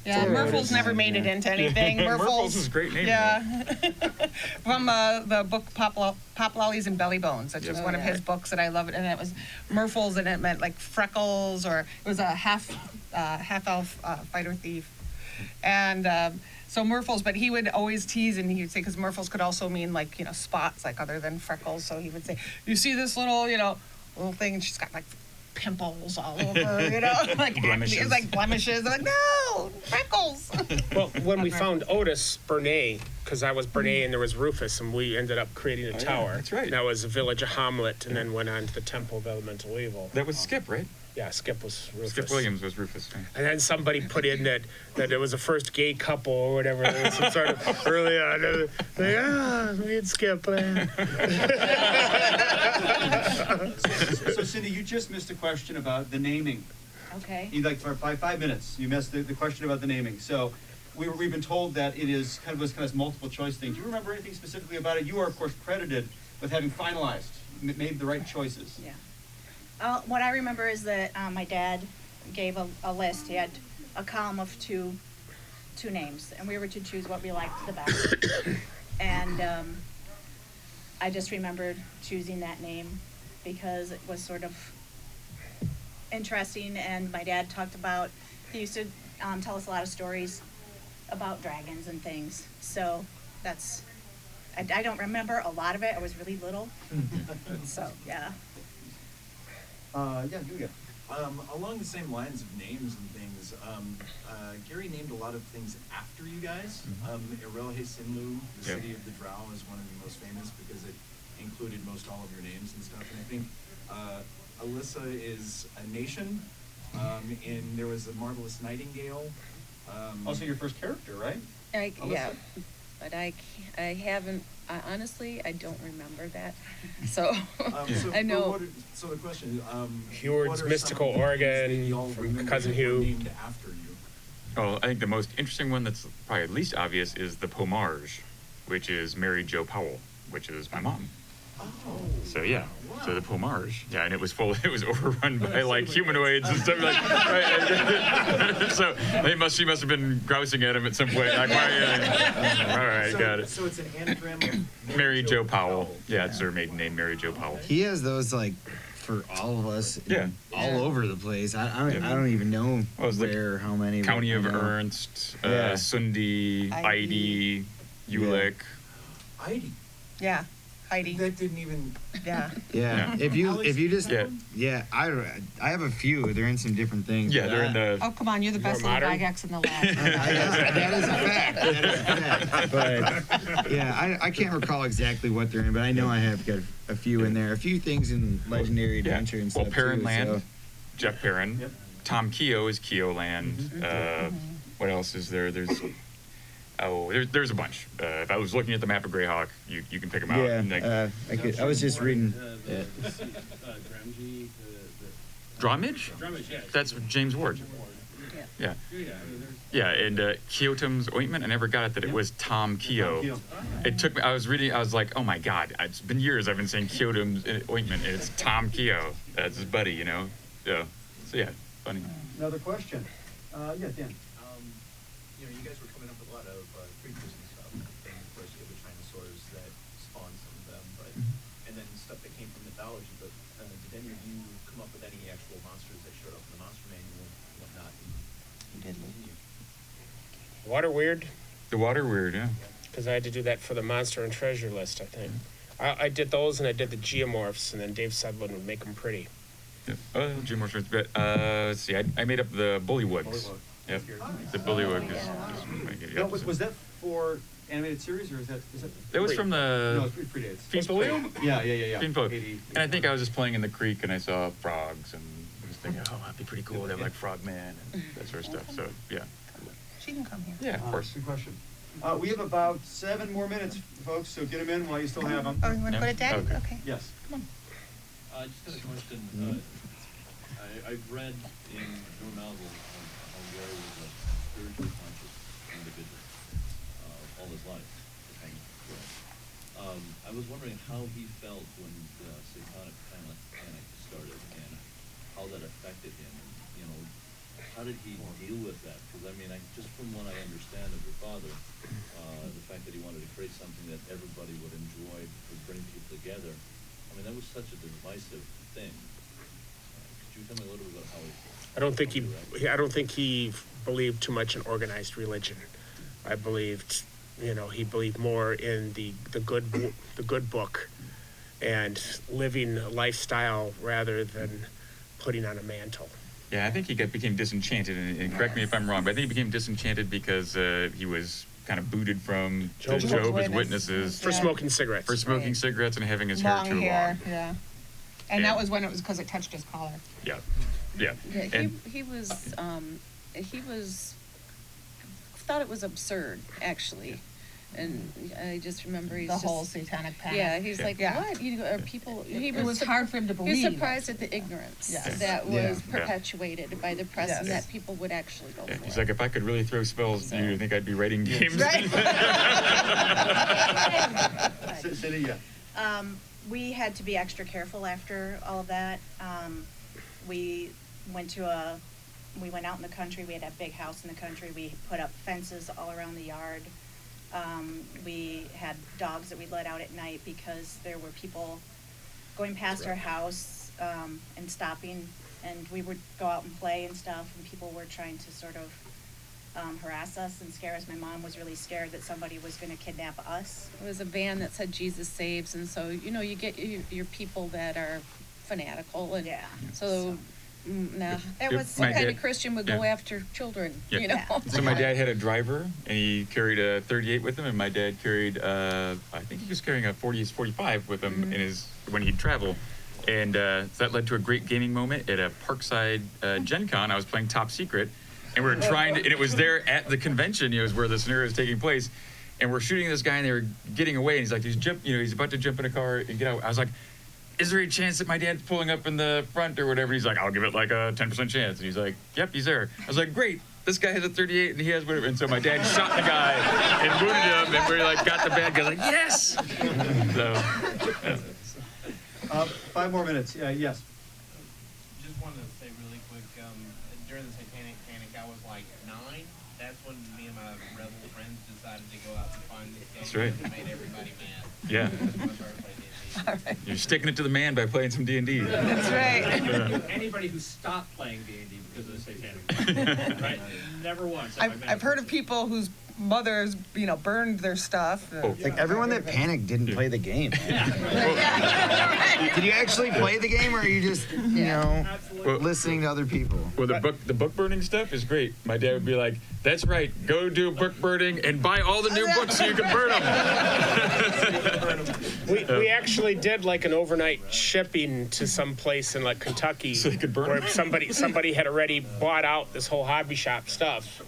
Yeah, Merfol's never made it into anything. Merfol's is a great name. Yeah. From the book Pop Lollies and Belly Bones, which was one of his books that I love it, and it was Merfol's, and it meant like freckles, or it was a half elf fighter thief, and so Merfol's. But he would always tease, and he would say, because Merfol's could also mean like spots, like other than freckles. So he would say, "You see this little little thing, and she's got like pimples all over, like blemishes. like blemishes." I'm like, no, freckles. Well, when we found Otis Bernay, because I was Bernay and there was Rufus, and we ended up creating a tower. That's right. That was the village of Hamlet, and then went on to the Temple of Elemental Evil. That was Skip, right? Yeah, Skip was Rufus. Skip Williams was Rufus. And then somebody put in that it was the first gay couple or whatever. There was some sort of early on. Me and Skip. So Cindy, you just missed a question about the naming. Okay. By 5 minutes, you missed the question about the naming. So we've been told that it is kind of this multiple choice thing. Do you remember anything specifically about it? You are, of course, credited with having finalized, made the right choices. Yeah. What I remember is that my dad gave a list. He had a column of two names, and we were to choose what we liked the best. And I just remembered choosing that name because it was sort of interesting, and my dad he used to tell us a lot of stories about dragons and things. So I don't remember a lot of it. I was really little. So, yeah. Guga. Along the same lines of names and things, Gary named a lot of things after you guys. Erelhe Sinlu, the city of the Drow, is one of the most famous because it included most all of your names and stuff. And I think Alyssa is a nation, and there was a marvelous nightingale. Also your first character, right? Yeah, but I haven't. Honestly, I don't remember that. So I know. So the question, Heward's Mystical Oregon, from Cousin Hugh. Named after you. Oh, I think the most interesting one that's probably least obvious is the Pomarge, which is Mary Jo Powell, which is my mom. Oh. So yeah, so the Pomarge, and it was overrun by like humanoids and stuff like. Right? So she must have been grousing at him at some point. Like, all right, got it. So it's an anagram of Mary Jo Powell. Yeah, it's her maiden name, Mary Jo Powell. He has those for all of us. All over the place. I don't even know where how many. County of Ernst, Sundi, Heidi, Ulick. Heidi. Yeah. Heidi. That didn't even. Yeah. Yeah. If you just. Yeah. I have a few. They're in some different things. Yeah, they're in the. Oh, come on, you're the best little Gygax in the lab. That is a fact. But yeah, I can't recall exactly what they're in, but I know I have got a few in there. A few things in Legendary Adventure and stuff. Well, Perrin too, Land, so. Jeff Perrin. Yep. Tom Keogh is Keogh Land. What else is there? There's a bunch. If I was looking at the map of Greyhawk, you can pick them out. Yeah, I was just reading. Dromage? That's James Ward. Yeah. And Keotum's ointment, I never got it that it was Tom Keogh. It took me, I was like, oh my God, it's been years I've been saying Keotum's ointment, and it's Tom Keogh. That's his buddy, Yeah. So yeah, funny. Another question. Dan. You guys were coming up with a lot of creatures and stuff, and of course you have the Tyrannosaurs that spawn some of them, but and then stuff that came from mythology. But did any of you come up with any actual monsters that showed up in the monster manual and whatnot? You did. Water Weird. The Water Weird, yeah. Because I had to do that for the monster and treasure list, I think. I did those, and I did the geomorphs, and then Dave Sedlin would make them pretty. Yeah. Geomorphs. Let's see. I made up the Bullywugs. Yep. The Bullywug is. Was that for animated series, or is that? That was from the. No, it predates. Fiend Folio? Yeah. Fiend Folio. And I think I was just playing in the creek, and I saw frogs, and I was thinking, oh, that'd be pretty cool to have like Frogman and that sort of stuff. So yeah. She can come here. Yeah, of course. Good question. We have about 7 more minutes, folks, so get them in while you still have them. Oh, you want to put it down? Okay. Okay. Yes. Come on. Just got a question. I've read in your novel how Gary was a spiritually conscious individual all his life. I was wondering how he felt when the satanic panic started and how that affected him. And, you know, how did he deal with that? Because I mean, just from what I understand of your father, the fact that he wanted to create something that everybody would enjoy, would bring people together. I mean, that was such a divisive thing. Could you tell me a little bit about how he? I don't think he believed too much in organized religion. I believed, he believed more in the good book, and living a lifestyle rather than putting on a mantle. Yeah, I think he became disenchanted, and correct me if I'm wrong, but I think he became disenchanted because he was kind of booted from the Jehovah's Witnesses for smoking cigarettes. For smoking cigarettes and having his hair too long. Yeah. And that was when it was because it touched his collar. Yeah. Yeah. Yeah, he was thought it was absurd, actually. And I just remember he's the whole satanic panic. Yeah, he's like, what? Are people? It was hard for him to believe. He was surprised at the ignorance that was perpetuated by the press, and that people would actually go for it. He's like, if I could really throw spells, do you think I'd be writing games? Right. We had to be extra careful after all of that. We went out in the country. We had a big house in the country. We put up fences all around the yard. We had dogs that we let out at night because there were people going past our house and stopping, and we would go out and play and stuff, and people were trying to sort of harass us and scare us. My mom was really scared that somebody was going to kidnap us. It was a van that said Jesus saves, and so you get your people that are fanatical, and so it was some kind of Christian would go after children, So my dad had a driver, and he carried a 38 with him, and my dad carried I think he was carrying a 45 with him when he'd travel. And so that led to a great gaming moment at a Parkside Gen Con. I was playing Top Secret, and we were and it was there at the convention, is where the scenario is taking place. And we're shooting this guy, and they were getting away, and he's like, he's about to jump in a car and get out. I was like, is there a chance that my dad's pulling up in the front or whatever? He's like, I'll give it like a 10% chance. And he's like, yep, he's there. I was like, great. This guy has a 38 and he has whatever. And so my dad shot the guy and wounded him, and we got the bad guy like, yes. So, 5 more minutes. Yes. Just wanted to say really quick, during the satanic panic, I was like 9. That's when me and my rebel friends decided to go out and find this game. That's right. And made everybody mad. Yeah. That's when I started playing D&D. Right. You're sticking it to the man by playing some D&D. That's right. Anybody who stopped playing D&D because of the satanic panic, right? Never once. I've heard of people whose mothers, burned their stuff. Like everyone that panicked didn't play the game. Did you actually play the game, or are you just, listening to other people? Well, the book burning stuff is great. My dad would be like, "That's right, go do book burning and buy all the new books so you can burn them." We actually did like an overnight shipping to some place in like Kentucky, so they could burn where them? somebody had already bought out this whole hobby shop stuff,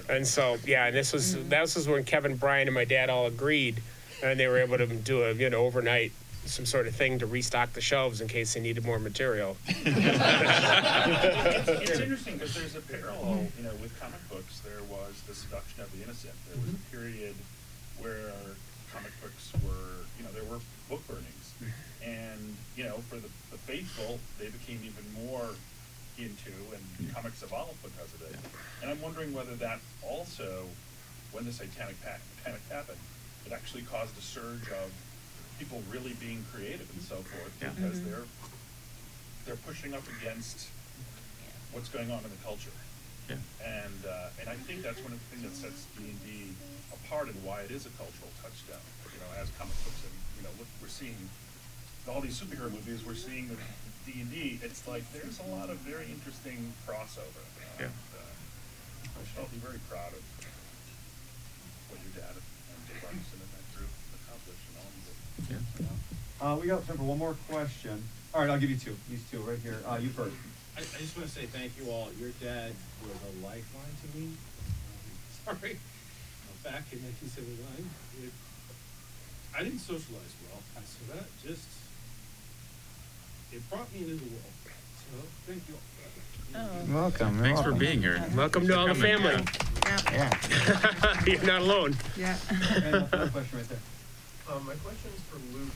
and so and this was when Kevin, Brian, and my dad all agreed, and they were able to do a overnight some sort of thing to restock the shelves in case they needed more material. It's interesting because there's a parallel, with comic books. There was the seduction of the innocent. There was a period where comic books were, there were book burnings. And, for the faithful, they became even more into, and comics evolved because of it. And I'm wondering whether that also, when the satanic panic happened, it actually caused a surge of people really being creative and so forth, because they're pushing up against what's going on in the culture. Yeah. And I think that's one of the things that sets D&D apart and why it is a cultural touchstone. As comic books, and look, we're seeing all these superhero movies. We're seeing the D&D. It's like there's a lot of very interesting crossover. I'll be very proud of what your dad and Dave Armisen and that group accomplished and all of it. We got time for one more question. All right, I'll give you 2. These 2 right here. You first. I just want to say thank you all. Your dad was a lifeline to me. sorry. Back in 1979, I didn't socialize well, so that just, it brought me into the world. So thank you all for that. Welcome. Thanks for being here. Welcome to all the family. Yeah. You're not alone. Yeah. And a final question right there. My question is for Luke.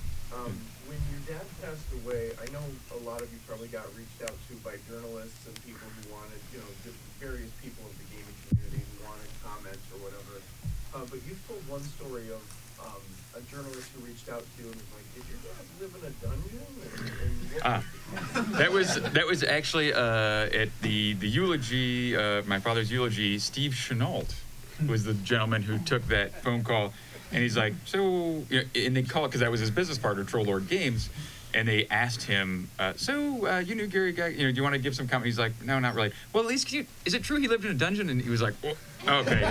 When your dad passed away, I know a lot of you probably got reached out to by journalists and people who wanted, various people in the gaming community who wanted comments or whatever. But you've told one story of a journalist who reached out to you and was like, "Did your dad live in a dungeon?" That was actually at the eulogy, my father's eulogy. Steve Chenault was the gentleman who took that phone call, and he's like, so, and they called because that was his business partner, Troll Lord Games, and they asked him, you knew Gary Gygax, do you want to give some comment? He's like, no, not really. Well, at least is it true he lived in a dungeon? And he was like, oh, okay.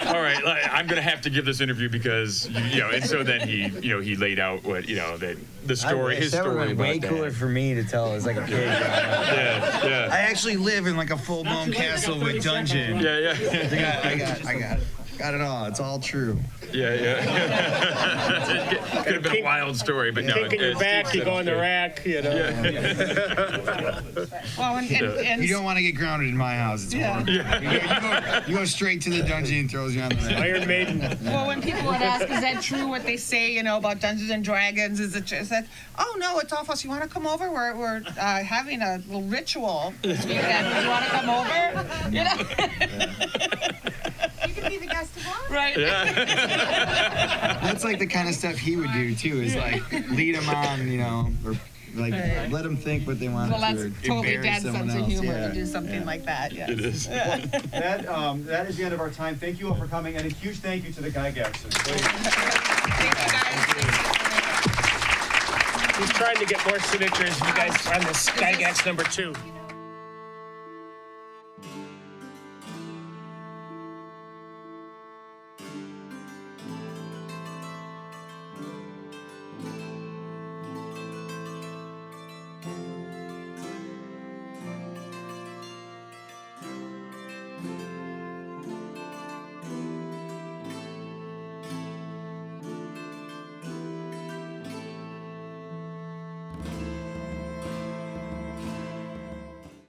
All right, I'm going to have to give this interview because, and so then he laid out what, that the story, his that story would have been way about cooler that. for me to tell as like a kid. Yeah. I actually live in like a full-blown castle with dungeon. Yeah. I got it all. It's all true. Yeah. Could have been a wild story, but no. Kicking your back, you go in the rack, Well, and You don't want to get grounded in my house. It's horrible. You go straight to the dungeon and throws you on the rack. Iron Maiden. well, when people would ask, is that true what they say, about Dungeons and Dragons? Is that? Oh no, it's all false. You want to come over? We're having a little ritual this weekend. You want to come over? You can be the guest of honor. Right. That's like the kind of stuff he would do too. Is like lead them on, or like let them think what they want Well, to. that's Or totally embarrass Dad's someone sense of else. humor Yeah. to do something like that. Yes. It is. That is the end of our time. Thank you all for coming, and a huge thank you to the Gygaxers. Thank you guys. He's trying to get more signatures. You guys on this Gygax number 2.